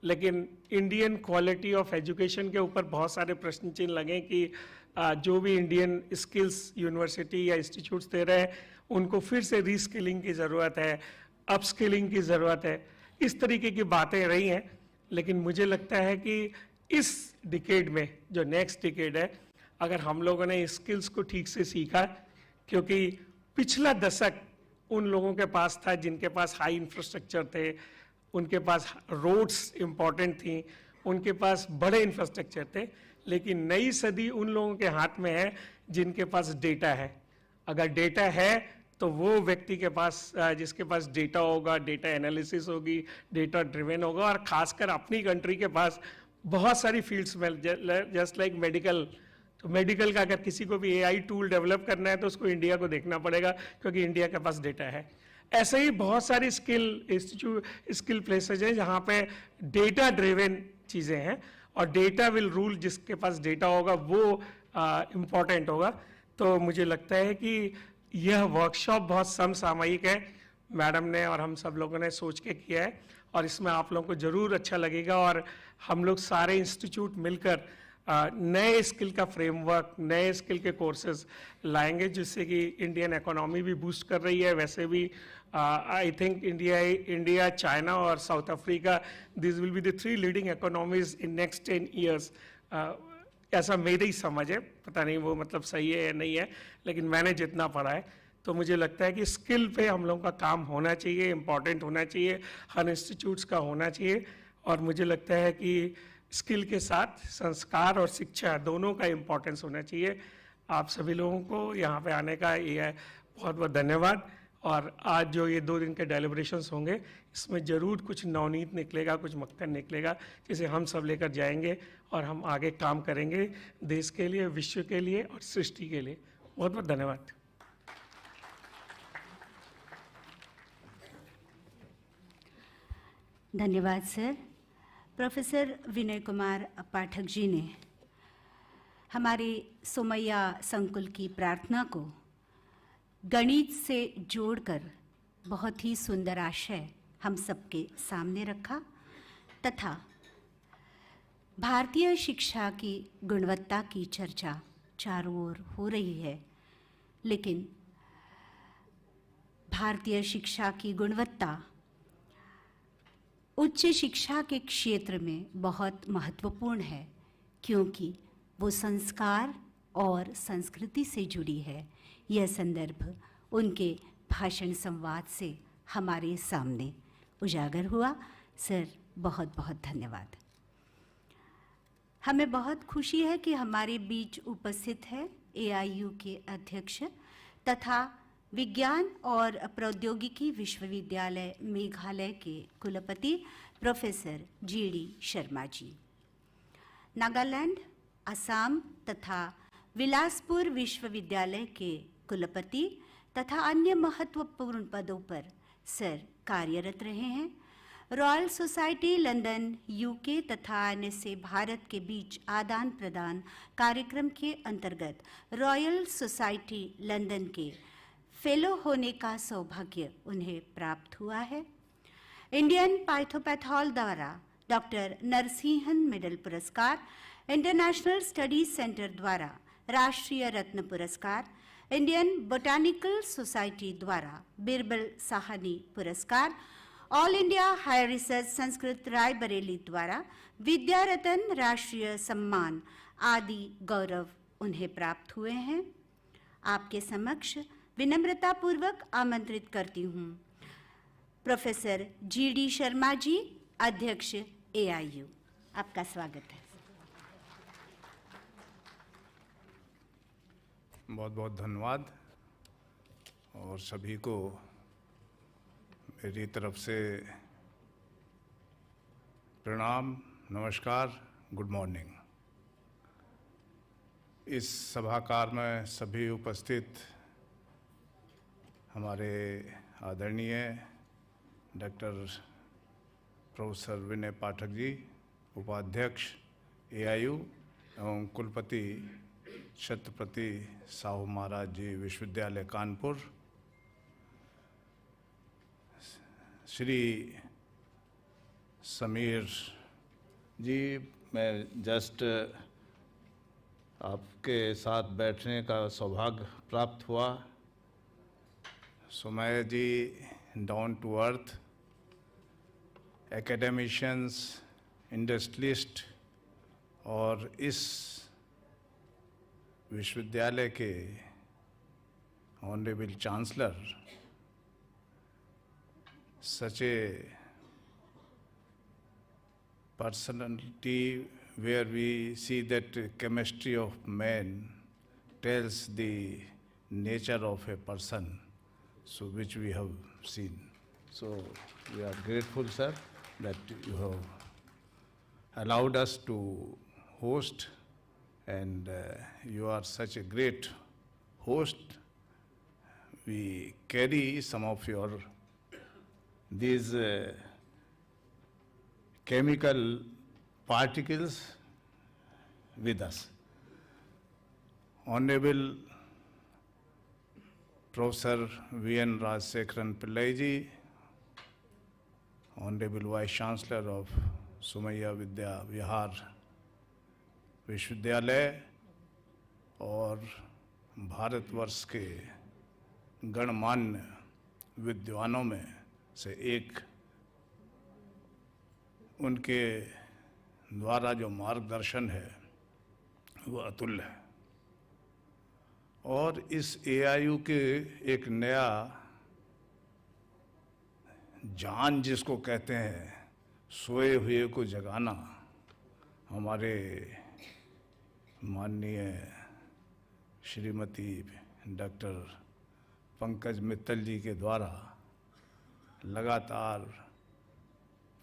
लेकिन इंडियन क्वालिटी ऑफ एजुकेशन के ऊपर बहुत सारे प्रश्न चिन्ह लगे कि जो भी इंडियन स्किल्स यूनिवर्सिटी या इंस्टीट्यूट्स दे रहे हैं उनको फिर से रीस्किलिंग की ज़रूरत है, अपस्किलिंग की ज़रूरत है, इस तरीके की बातें रही हैं। लेकिन मुझे लगता है कि इस डिकेड में, जो नेक्स्ट डिकेड है, अगर हम लोगों ने स्किल्स को ठीक से सीखा, क्योंकि पिछला दशक उन लोगों के पास था जिनके पास हाई इंफ्रास्ट्रक्चर थे, उनके पास रोड्स इम्पॉर्टेंट थी, उनके पास बड़े इंफ्रास्ट्रक्चर थे। लेकिन नई सदी उन लोगों के हाथ में है जिनके पास डेटा है। अगर डेटा है तो वो व्यक्ति के पास, जिसके पास डेटा होगा, डेटा एनालिसिस होगी, डेटा ड्रिवन होगा, और खासकर अपनी कंट्री के पास बहुत सारी फील्ड्स में, जस्ट लाइक मेडिकल, तो मेडिकल का अगर किसी को भी एआई टूल डेवलप करना है तो उसको इंडिया को देखना पड़ेगा क्योंकि इंडिया के पास डेटा है। ऐसे ही बहुत सारी स्किल प्लेसेज हैं जहाँ पे डेटा ड्रिवन चीज़ें हैं, और डेटा विल रूल। जिसके पास डेटा होगा वो इम्पॉर्टेंट होगा। तो मुझे लगता है कि यह वर्कशॉप बहुत समसामयिक है, मैडम ने और हम सब लोगों ने सोच के किया है, और इसमें आप लोगों को ज़रूर अच्छा लगेगा। और हम लोग सारे इंस्टीट्यूट मिलकर नए स्किल का फ्रेमवर्क, नए स्किल के कोर्सेज लाएंगे, जिससे कि इंडियन इकोनॉमी भी बूस्ट कर रही है। वैसे भी आई थिंक इंडिया, चाइना और south Africa, this will be the 3 leading economies in next 10 years. ऐसा मेरी ही समझ है, पता नहीं वो मतलब सही है या नहीं है, लेकिन मैंने जितना पढ़ा है तो मुझे लगता है कि स्किल पे हम लोगों का काम होना चाहिए, इम्पॉर्टेंट होना चाहिए, हर इंस्टीट्यूट्स का होना चाहिए। और मुझे लगता है कि स्किल के साथ संस्कार और शिक्षा दोनों का इम्पोर्टेंस होना चाहिए। आप सभी लोगों को यहाँ पे आने का ये बहुत बहुत धन्यवाद। और आज जो ये 2 दिन के डेलिब्रेशंस होंगे, इसमें ज़रूर कुछ नवनीत निकलेगा, कुछ मक्खन निकलेगा, जिसे हम सब लेकर जाएंगे और हम आगे काम करेंगे देश के लिए, विश्व के लिए और सृष्टि के लिए। बहुत बहुत धन्यवाद। धन्यवाद सर। प्रोफेसर विनय कुमार पाठक जी ने हमारे सोमैया संकुल की प्रार्थना को गणित से जोड़कर बहुत ही सुंदर आशय हम सबके सामने रखा, तथा भारतीय शिक्षा की गुणवत्ता की चर्चा चारों ओर हो रही है, लेकिन भारतीय शिक्षा की गुणवत्ता उच्च शिक्षा के क्षेत्र में बहुत महत्वपूर्ण है, क्योंकि वो संस्कार और संस्कृति से जुड़ी है। यह संदर्भ उनके भाषण संवाद से हमारे सामने उजागर हुआ। सर, बहुत बहुत धन्यवाद। हमें बहुत खुशी है कि हमारे बीच उपस्थित है AIU के अध्यक्ष तथा विज्ञान और प्रौद्योगिकी विश्वविद्यालय मेघालय के कुलपति प्रोफेसर GD शर्मा जी। नागालैंड, असम तथा बिलासपुर विश्वविद्यालय के कुलपति तथा अन्य महत्वपूर्ण पदों पर सर कार्यरत रहे हैं। रॉयल सोसाइटी लंदन यूके तथा अन्य से भारत के बीच आदान प्रदान कार्यक्रम के अंतर्गत रॉयल सोसाइटी लंदन के फेलो होने का सौभाग्य उन्हें प्राप्त हुआ है। इंडियन पाइथोपैथॉल द्वारा डॉक्टर नरसिंहन मेडल पुरस्कार, इंटरनेशनल स्टडीज सेंटर द्वारा राष्ट्रीय रत्न पुरस्कार, इंडियन बोटानिकल सोसाइटी द्वारा बिरबल साहनी पुरस्कार, all India higher research Sanskrit Raebareli द्वारा विद्या रत्न राष्ट्रीय सम्मान आदि गौरव उन्हें प्राप्त हुए हैं। आपके समक्ष विनम्रता पूर्वक आमंत्रित करती हूँ प्रोफेसर GD शर्मा जी, अध्यक्ष AIU। आपका स्वागत है। बहुत बहुत धन्यवाद और सभी को मेरी तरफ से प्रणाम, नमस्कार, गुड मॉर्निंग। इस सभागार में सभी उपस्थित हमारे आदरणीय डॉक्टर प्रोफेसर विनय पाठक जी, उपाध्यक्ष AIU एवं कुलपति छत्रपति साहू महाराज जी विश्वविद्यालय कानपुर, श्री समीर जी, मैं जस्ट आपके साथ बैठने का सौभाग्य प्राप्त हुआ। Somaiya ji, down to earth, academicians, industrialist और इस विश्वविद्यालय के honourable chancellor, such a personality where we see that chemistry of man tells the nature of a person, so which we have seen. So we are grateful, sir, that you have allowed us to host, and you are such a great host. We carry some of your these chemical particles with us. Honorable Professor V.N. Rajsekharan Pillai ji, Honorable Vice Chancellor of Somaiya Vidyavihar विश्वविद्यालय और भारतवर्ष के गणमान्य विद्वानों में से एक, उनके द्वारा जो मार्गदर्शन है वो अतुल्य है। और इस AIU के एक नया जान जिसको कहते हैं, सोए हुए को जगाना, हमारे माननीय श्रीमती डॉक्टर पंकज मित्तल जी के द्वारा लगातार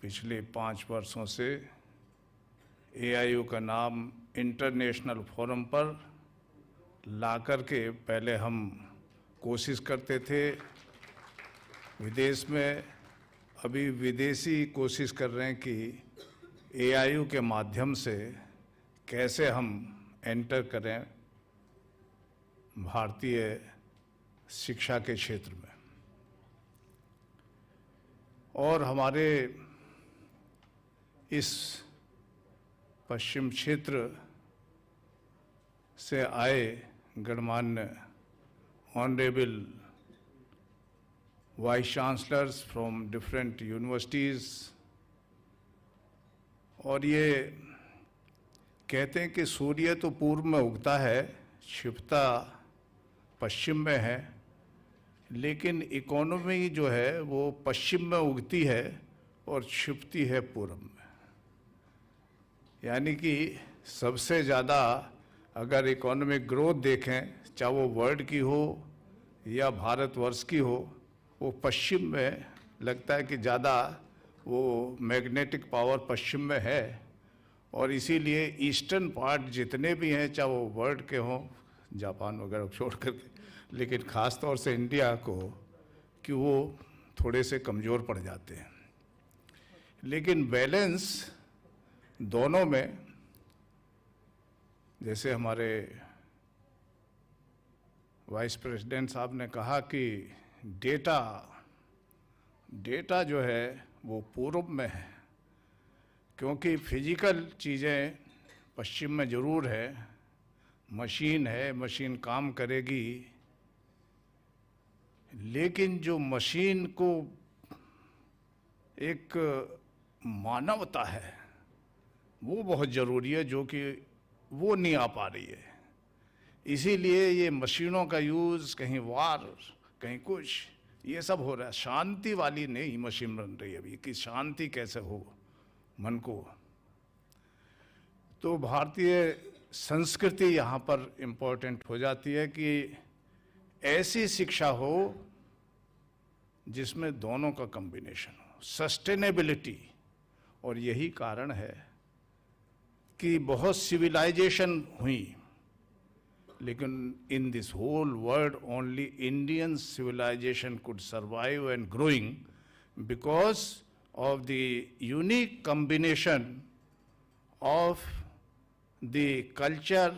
पिछले 5 वर्षों से AIU का नाम इंटरनेशनल फोरम पर ला कर के पहले हम कोशिश करते थे विदेश में, अभी विदेशी कोशिश कर रहे हैं कि AIU के माध्यम से कैसे हम एंटर करें भारतीय शिक्षा के क्षेत्र में। और हमारे इस पश्चिम क्षेत्र से आए गणमान्य honourable vice chancellors from different universities, और ये कहते हैं कि सूर्य तो पूर्व में उगता है, छिपता पश्चिम में है, लेकिन इकोनॉमी जो है वो पश्चिम में उगती है और छिपती है पूर्व में। यानी कि सबसे ज़्यादा अगर इकोनॉमिक ग्रोथ देखें, चाहे वो वर्ल्ड की हो या भारतवर्ष की हो, वो पश्चिम में लगता है कि ज़्यादा वो मैग्नेटिक पावर पश्चिम में है। और इसीलिए ईस्टर्न पार्ट जितने भी हैं, चाहे वो वर्ल्ड के हों, जापान वगैरह छोड़ करके, लेकिन ख़ास तौर से इंडिया को, कि वो थोड़े से कमज़ोर पड़ जाते हैं। लेकिन बैलेंस दोनों में, जैसे हमारे वाइस प्रेसिडेंट साहब ने कहा कि डेटा जो है वो पूर्व में है, क्योंकि फिजिकल चीज़ें पश्चिम में ज़रूर है, मशीन काम करेगी, लेकिन जो मशीन को एक मानवता है वो बहुत ज़रूरी है, जो कि वो नहीं आ पा रही है। इसीलिए ये मशीनों का यूज़, कहीं वार, कहीं कुछ, ये सब हो रहा है। शांति वाली नहीं मशीन बन रही है अभी, कि शांति कैसे हो मन को। तो भारतीय संस्कृति यहाँ पर इम्पोर्टेंट हो जाती है कि ऐसी शिक्षा हो जिसमें दोनों का कॉम्बिनेशन हो, सस्टेनेबिलिटी। और यही कारण है कि बहुत सिविलाइजेशन हुई, लेकिन in this whole world only Indian civilization could survive and growing because of the unique combination of the culture,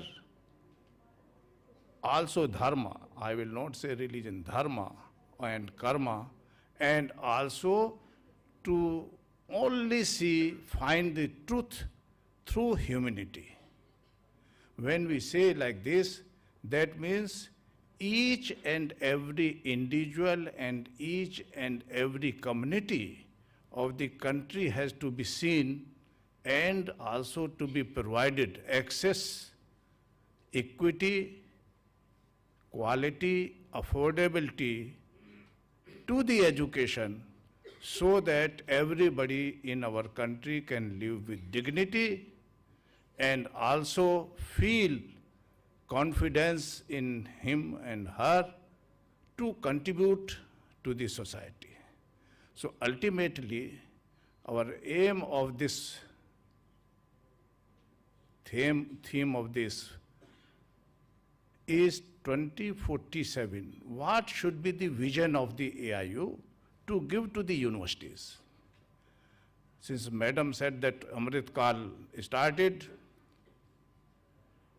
also dharma, I will not say religion, dharma and karma, and also to only find the truth through humanity. When we say like this, that means each and every individual and each and every community of the country has to be seen and also to be provided access, equity, quality, affordability to the education, so that everybody in our country can live with dignity and also feel confidence in him and her to contribute to the society. So ultimately, our aim of this theme of this is 2047. What should be the vision of the AIU to give to the universities? Since Madam said that Amrit Kal started,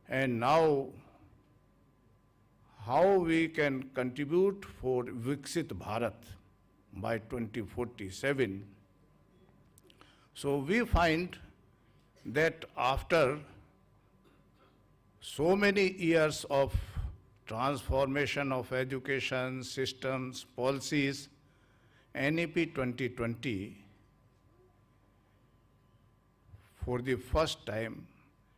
and now how we can contribute for Viksit Bharat by 2047. So we find that after so many years of transformation of education systems, policies, NEP 2020 for the first time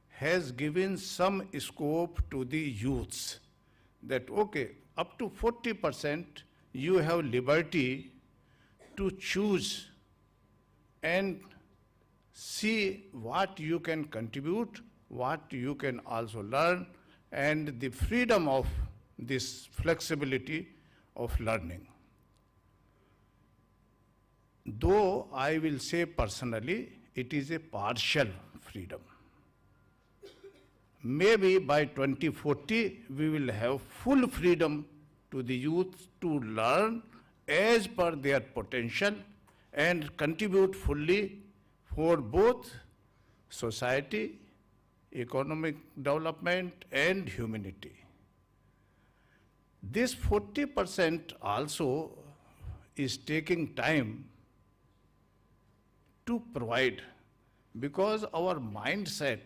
has given some scope to the youths that, okay, up to 40% you have liberty to choose and see what you can contribute, what you can also learn, and the freedom of this flexibility of learning. Though I will say personally, it is a partial freedom. Maybe by 2040, we will have full freedom to the youth to learn as per their potential and contribute fully for both society, economic development, and humanity. This 40% also is taking time to provide, because our mindset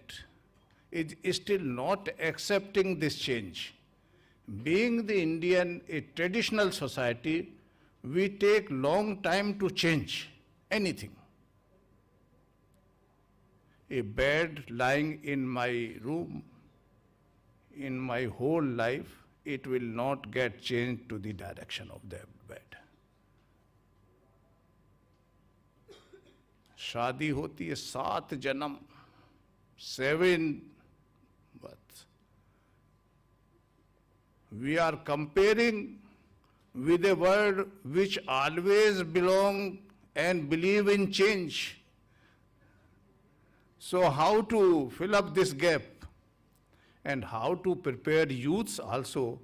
is still not accepting this change. Being the Indian, a traditional society, we take long time to change anything. A bed lying in my room, in my whole life, it will not get changed to the direction of that bed. शादी होती है 7 जन्म, 7 births. We are comparing with a world which always belong and believe in change. So how to fill up this gap and how to prepare youths also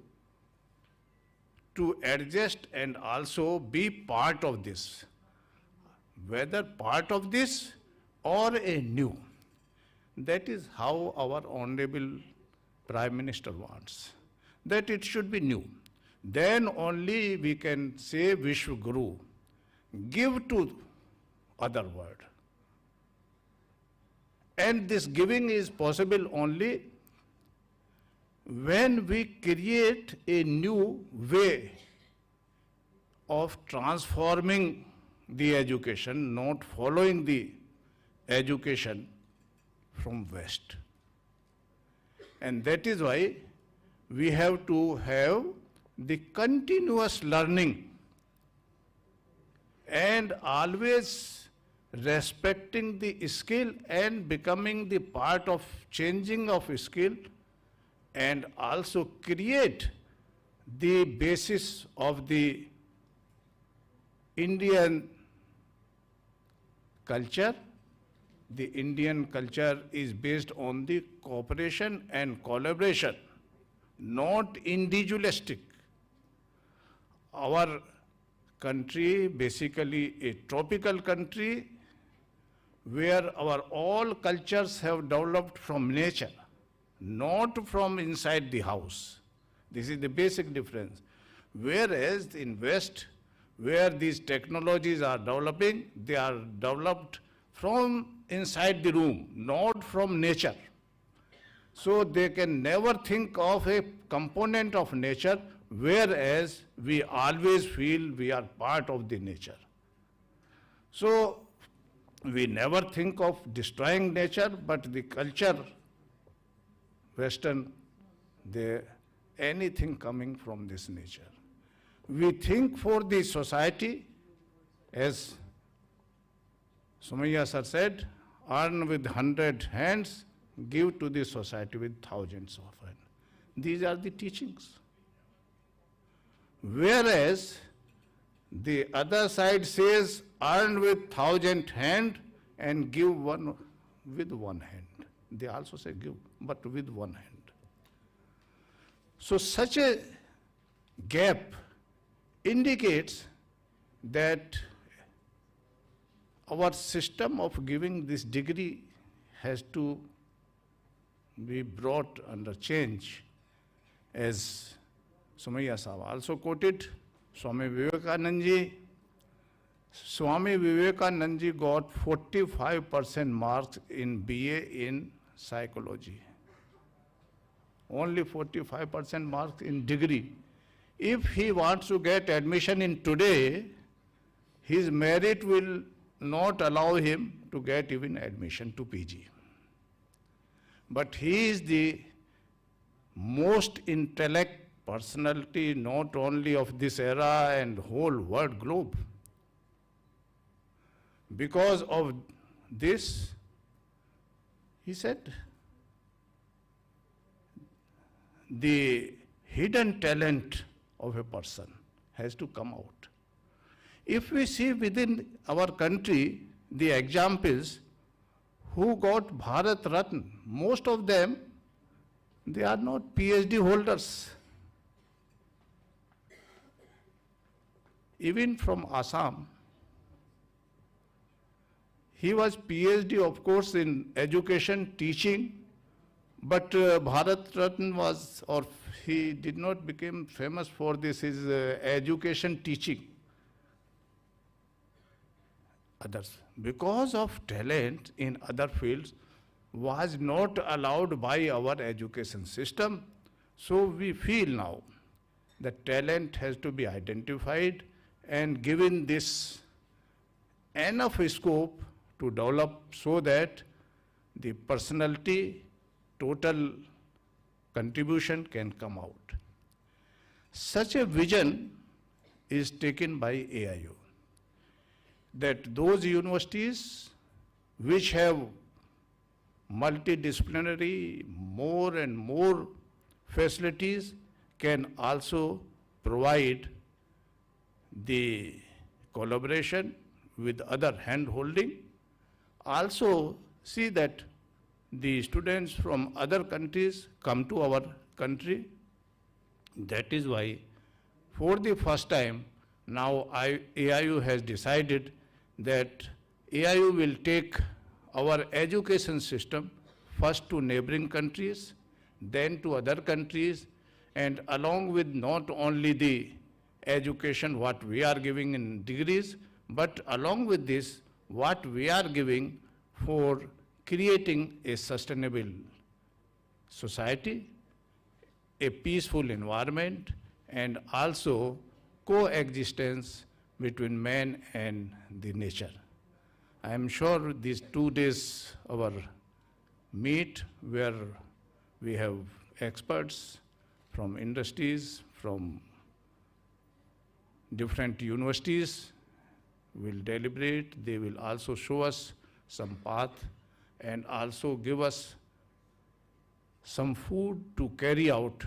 to adjust and also be part of this. whether part of this or a new. That is how our Honorable Prime Minister wants, that it should be new. Then only we can say Vishwa Guru, give to other world. And this giving is possible only when we create a new way of transforming the education, not following the education from West. And that is why we have to have the continuous learning and always respecting the skill and becoming the part of changing of skill, and also create the basis of the Indian culture. The Indian culture is based on the cooperation and collaboration, not individualistic. Our country, basically a tropical country, where our all cultures have developed from nature, not from inside the house. This is the basic difference. Whereas in West, where these technologies are developing, they are developed from inside the room, not from nature. So they can never think of a component of nature, whereas we always feel we are part of the nature. So we never think of destroying nature, but the culture, Western, anything coming from this nature. We think for the society, as Somaiya sir said, earn with 100 hands, give to the society with thousands of hands. These are the teachings. Whereas the other side says, earn with 1,000 hands and give one with one hand. They also say give, but with one hand. So such a gap indicates that our system of giving this degree has to be brought under change. As Somaiya Sahab also quoted, Swami Vivekananda ji got 45% marks in BA in psychology. Only 45% marks in degree. If he wants to get admission in today, his merit will not allow him to get even admission to PG. But he is the most intellect personality, not only of this era and whole world globe. Because of this, he said, the hidden talent of a person has to come out. If we see within our country the examples who got Bharat Ratna, most of them, they are not PhD holders. Even from Assam, he was PhD, of course, in education, teaching, but Bharat Ratna was, or he did not become famous for this, his education teaching. Others, because of talent in other fields, was not allowed by our education system. So we feel now that talent has to be identified and given this enough scope to develop so that the personality, total contribution can come out. Such a vision is taken by AIU, that those universities which have multidisciplinary, more and more facilities can also provide the collaboration with other hand-holding. Also see that the students from other countries come to our country. That is why for the first time now AIU has decided that AIU will take our education system first to neighboring countries, then to other countries, and along with not only the education what we are giving in degrees, but along with this, what we are giving for creating a sustainable society, a peaceful environment, and also coexistence between man and the nature. I am sure these 2 days our meet where we have experts from industries, from different universities will deliberate. They will also show us some path and also give us some food to carry out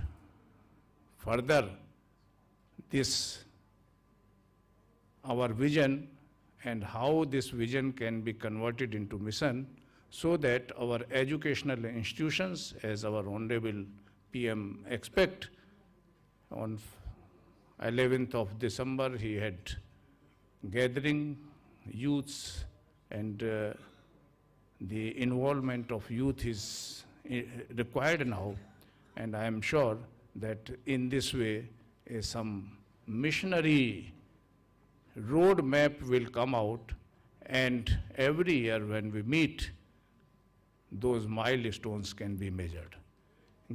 further this our vision and how this vision can be converted into mission so that our educational institutions, as our Honorable PM expect, on 11th of December he had gathering youths, and the involvement of youth is required now, and I am sure that in this way some missionary roadmap will come out, and every year when we meet, those milestones can be measured.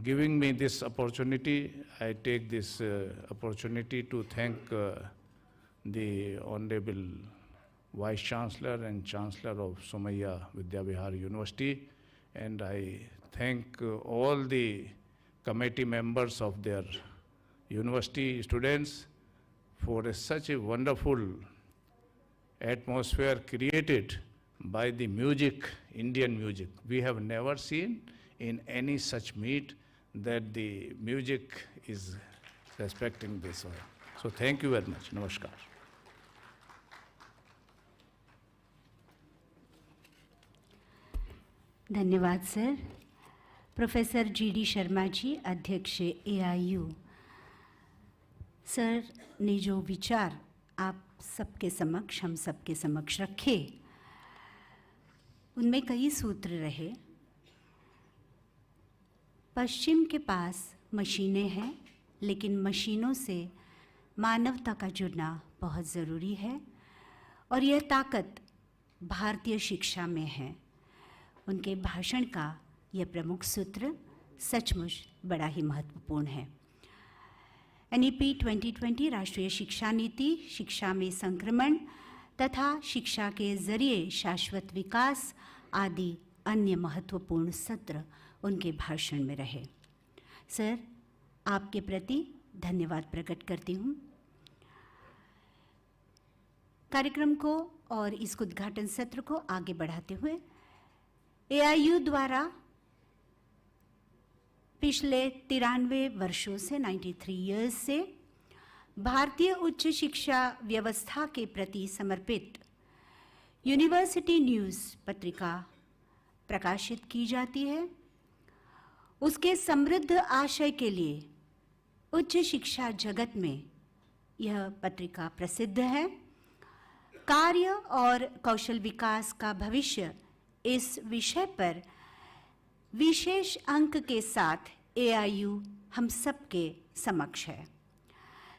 Giving me this opportunity, I take this opportunity to thank the Honorable Vice Chancellor and Chancellor of Somaiya Vidyavihar University, and I thank all the committee members of their university students for such a wonderful atmosphere created by the music, Indian music. We have never seen in any such meet that the music is respecting this way. So thank you very much. Namaskar. धन्यवाद sir. Professor GD Sharma ji, अध्यक्ष AIU, sir ने जो विचार आप सबके समक्ष, हम सबके समक्ष रखे, उनमें कई सूत्र रहे। पश्चिम के पास मशीनें हैं, लेकिन मशीनों से मानवता का जुड़ना बहुत ज़रूरी है, और यह ताकत भारतीय शिक्षा में है। उनके भाषण का यह प्रमुख सूत्र सचमुच बड़ा ही महत्वपूर्ण है। NEP 2020 राष्ट्रीय शिक्षा नीति, शिक्षा में संक्रमण तथा शिक्षा के जरिए शाश्वत विकास आदि अन्य महत्वपूर्ण सत्र उनके भाषण में रहे। सर, आपके प्रति धन्यवाद प्रकट करती हूँ। कार्यक्रम को और इस उद्घाटन सत्र को आगे बढ़ाते हुए AIU द्वारा पिछले 93 वर्षों से 93 इयर्स से भारतीय उच्च शिक्षा व्यवस्था के प्रति समर्पित यूनिवर्सिटी न्यूज़ पत्रिका प्रकाशित की जाती है। उसके समृद्ध आशय के लिए उच्च शिक्षा जगत में यह पत्रिका प्रसिद्ध है। कार्य और कौशल विकास का भविष्य इस विषय पर विशेष अंक के साथ AIU हम सबके समक्ष है।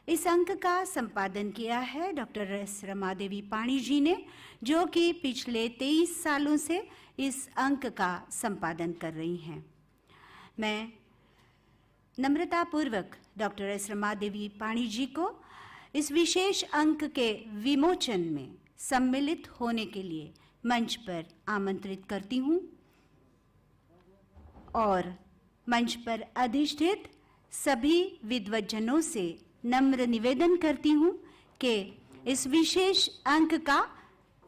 इस अंक का संपादन किया है डॉक्टर एस रमादेवी पाणी जी ने, जो कि पिछले 23 सालों से इस अंक का संपादन कर रही हैं। मैं नम्रतापूर्वक डॉक्टर एस रमादेवी पाणी जी को इस विशेष अंक के विमोचन में सम्मिलित होने के लिए मंच पर आमंत्रित करती हूँ और मंच पर अधिष्ठित सभी विद्वज्जनों से नम्र निवेदन करती हूँ कि इस विशेष अंक का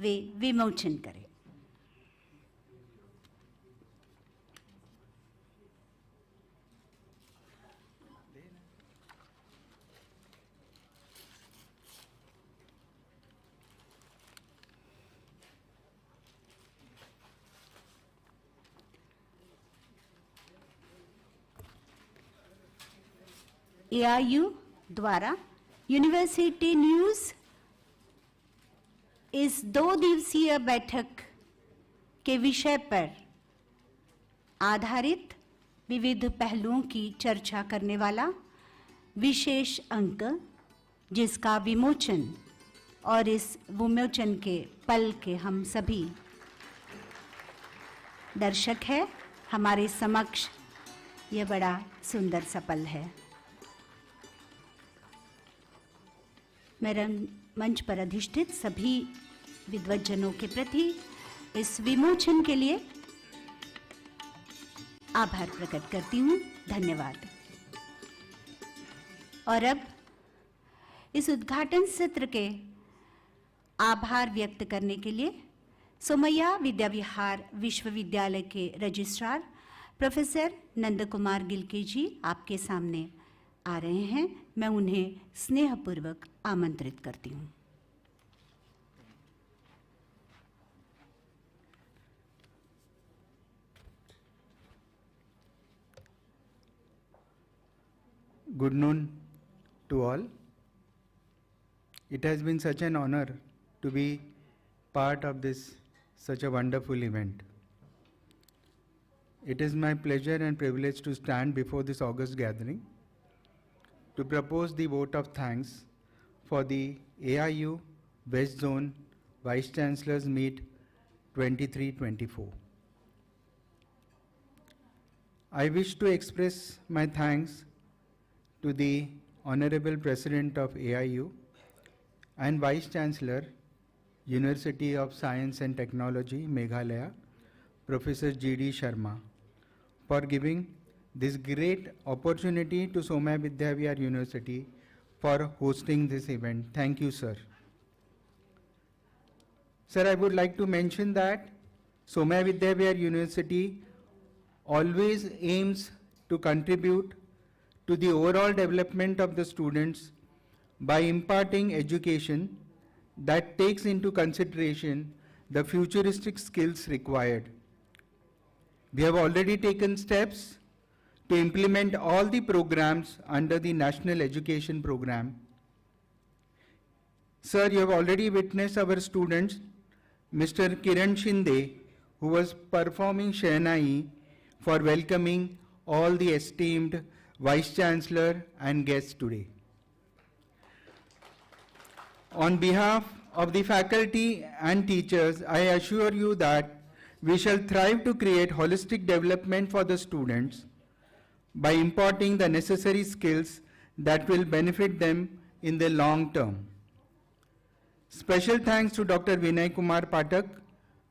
वे विमोचन करें। AIU द्वारा यूनिवर्सिटी न्यूज़ इस 2 दिवसीय बैठक के विषय पर आधारित विविध पहलुओं की चर्चा करने वाला विशेष अंक, जिसका विमोचन और इस विमोचन के पल के हम सभी दर्शक है, हमारे समक्ष ये बड़ा सुंदर सा पल है। मैं मंच पर अधिष्ठित सभी विद्वज्जनों के प्रति इस विमोचन के लिए आभार प्रकट करती हूँ। धन्यवाद। और अब इस उद्घाटन सत्र के आभार व्यक्त करने के लिए सोमैया विद्याविहार विश्वविद्यालय के रजिस्ट्रार प्रोफेसर नंद कुमार गिलके जी आपके सामने आ रहे हैं। मैं उन्हें स्नेहपूर्वक आमंत्रित करती हूँ। Good noon to all. It has been such an honor to be part of such a wonderful event. It is my pleasure and privilege to stand before this august gathering to propose the vote of thanks for the AIU West Zone Vice Chancellors Meet 23-24. I wish to express my thanks to the Honorable President of AIU and Vice Chancellor, University of Science and Technology, Meghalaya, Professor G.D. Sharma, for giving this great opportunity to Somaiya Vidyavihar University for hosting this event. Thank you, sir. Sir, I would like to mention that Somaiya Vidyavihar University always aims to contribute to the overall development of the students by imparting education that takes into consideration the futuristic skills required. We have already taken steps to implement all the programs under the National Education Program. Sir, you have already witnessed our students, Mr. Kiran Shinde, who was performing Shehnai for welcoming all the esteemed Vice Chancellor and guests today. On behalf of the faculty and teachers, I assure you that we shall thrive to create holistic development for the students by imparting the necessary skills that will benefit them in the long term. Special thanks to Dr. Vinay Kumar Pathak,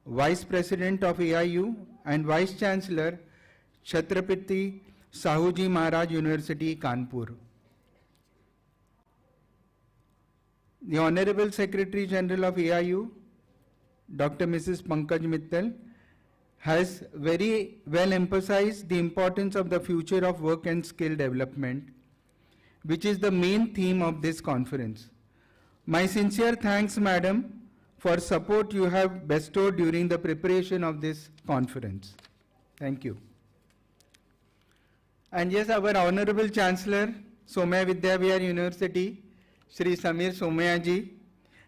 Vice President of AIU and Vice Chancellor, Chhatrapati Sahuji Maharaj University, Kanpur. The Honorable Secretary General of AIU, Dr. Mrs. Pankaj Mittal, has very well emphasized the importance of the future of work and skill development, which is the main theme of this conference. My sincere thanks, Madam, for support you have bestowed during the preparation of this conference. Thank you. And yes, our Honorable Chancellor, Somaiya Vidyavihar University, Shri Samir Somaiya ji,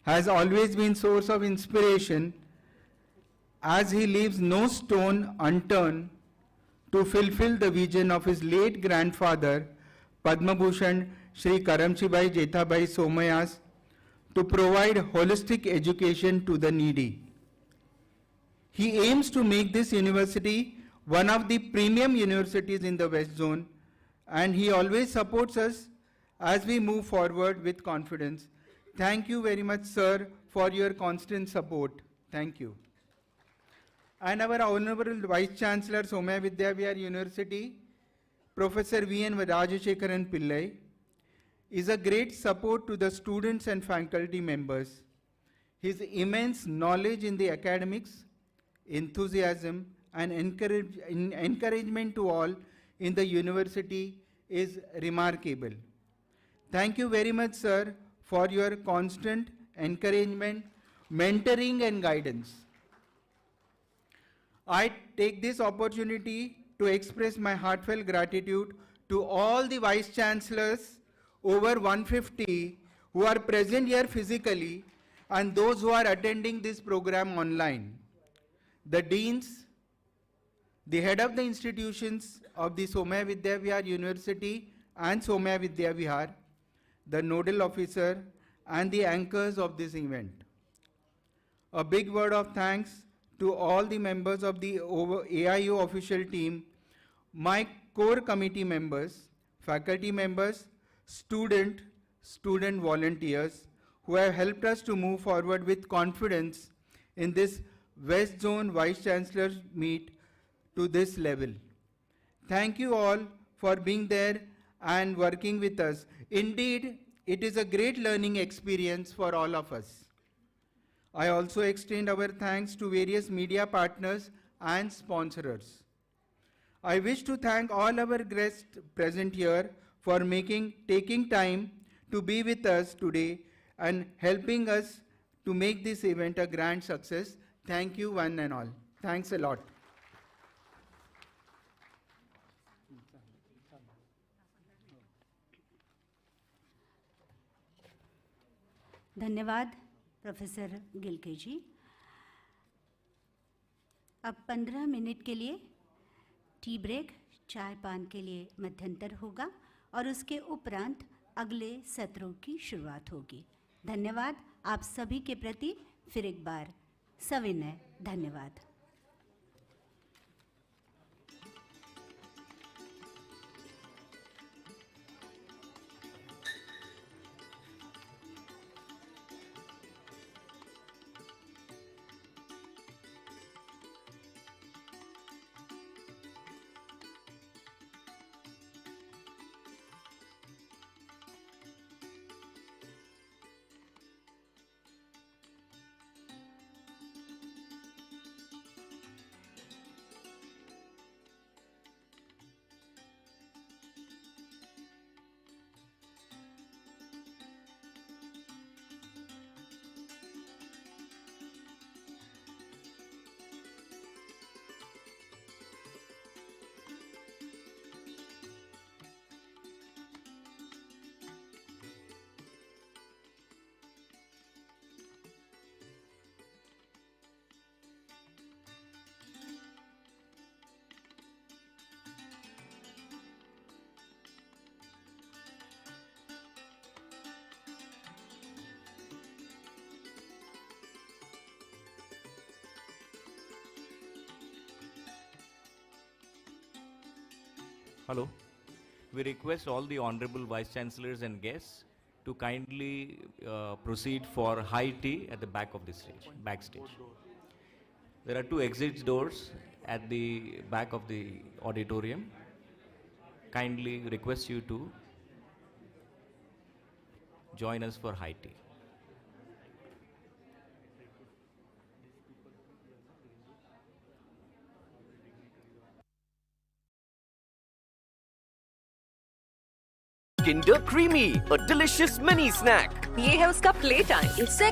has always been source of inspiration, as he leaves no stone unturned to fulfill the vision of his late grandfather, Padma Bhushan Shri Karamchibai Jethabai Somaiyas, to provide holistic education to the needy. He aims to make this university one of the premium universities in the West Zone, and he always supports us as we move forward with confidence. Thank you very much, sir, for your constant support. Thank you. And our Honorable Vice Chancellor, Somaiya Vidyavihar University, Professor V.N. Rajashekharan Pillai, is a great support to the students and faculty members. His immense knowledge in the academics, enthusiasm, and encouragement to all in the university is remarkable. Thank you very much, sir, for your constant encouragement, mentoring, and guidance. I take this opportunity to express my heartfelt gratitude to all the Vice Chancellors, over 150, who are present here physically, and those who are attending this program online. The deans, the head of the institutions of the Somaiya Vidyavihar University and Somaiya Vidyavihar, the nodal officer, and the anchors of this event. A big word of thanks to all the members of the AIU official team, my core committee members, faculty members, student volunteers who have helped us to move forward with confidence in this West Zone Vice Chancellors meet to this level. Thank you all for being there and working with us. Indeed, it is a great learning experience for all of us. I also extend our thanks to various media partners and sponsors. I wish to thank all our guests present here for taking time to be with us today and helping us to make this event a grand success. Thank you one and all. Thanks a lot. धन्यवाद professor गिलके जी। अब 15 minute के लिए tea break, चाय पान के लिए मध्यंतर होगा और उसके उपरांत अगले सत्रों की शुरुआत होगी। धन्यवाद आप सभी के प्रति फिर एक बार सविनय धन्यवाद। Hello. We request all the honorable Vice Chancellors and guests to kindly proceed for high tea at the back of the stage, backstage. There are 2 exit doors at the back of the auditorium. Kindly request you to join us for high tea. Kinder Creamy, a delicious mini snack. ये है उसका play time. इससे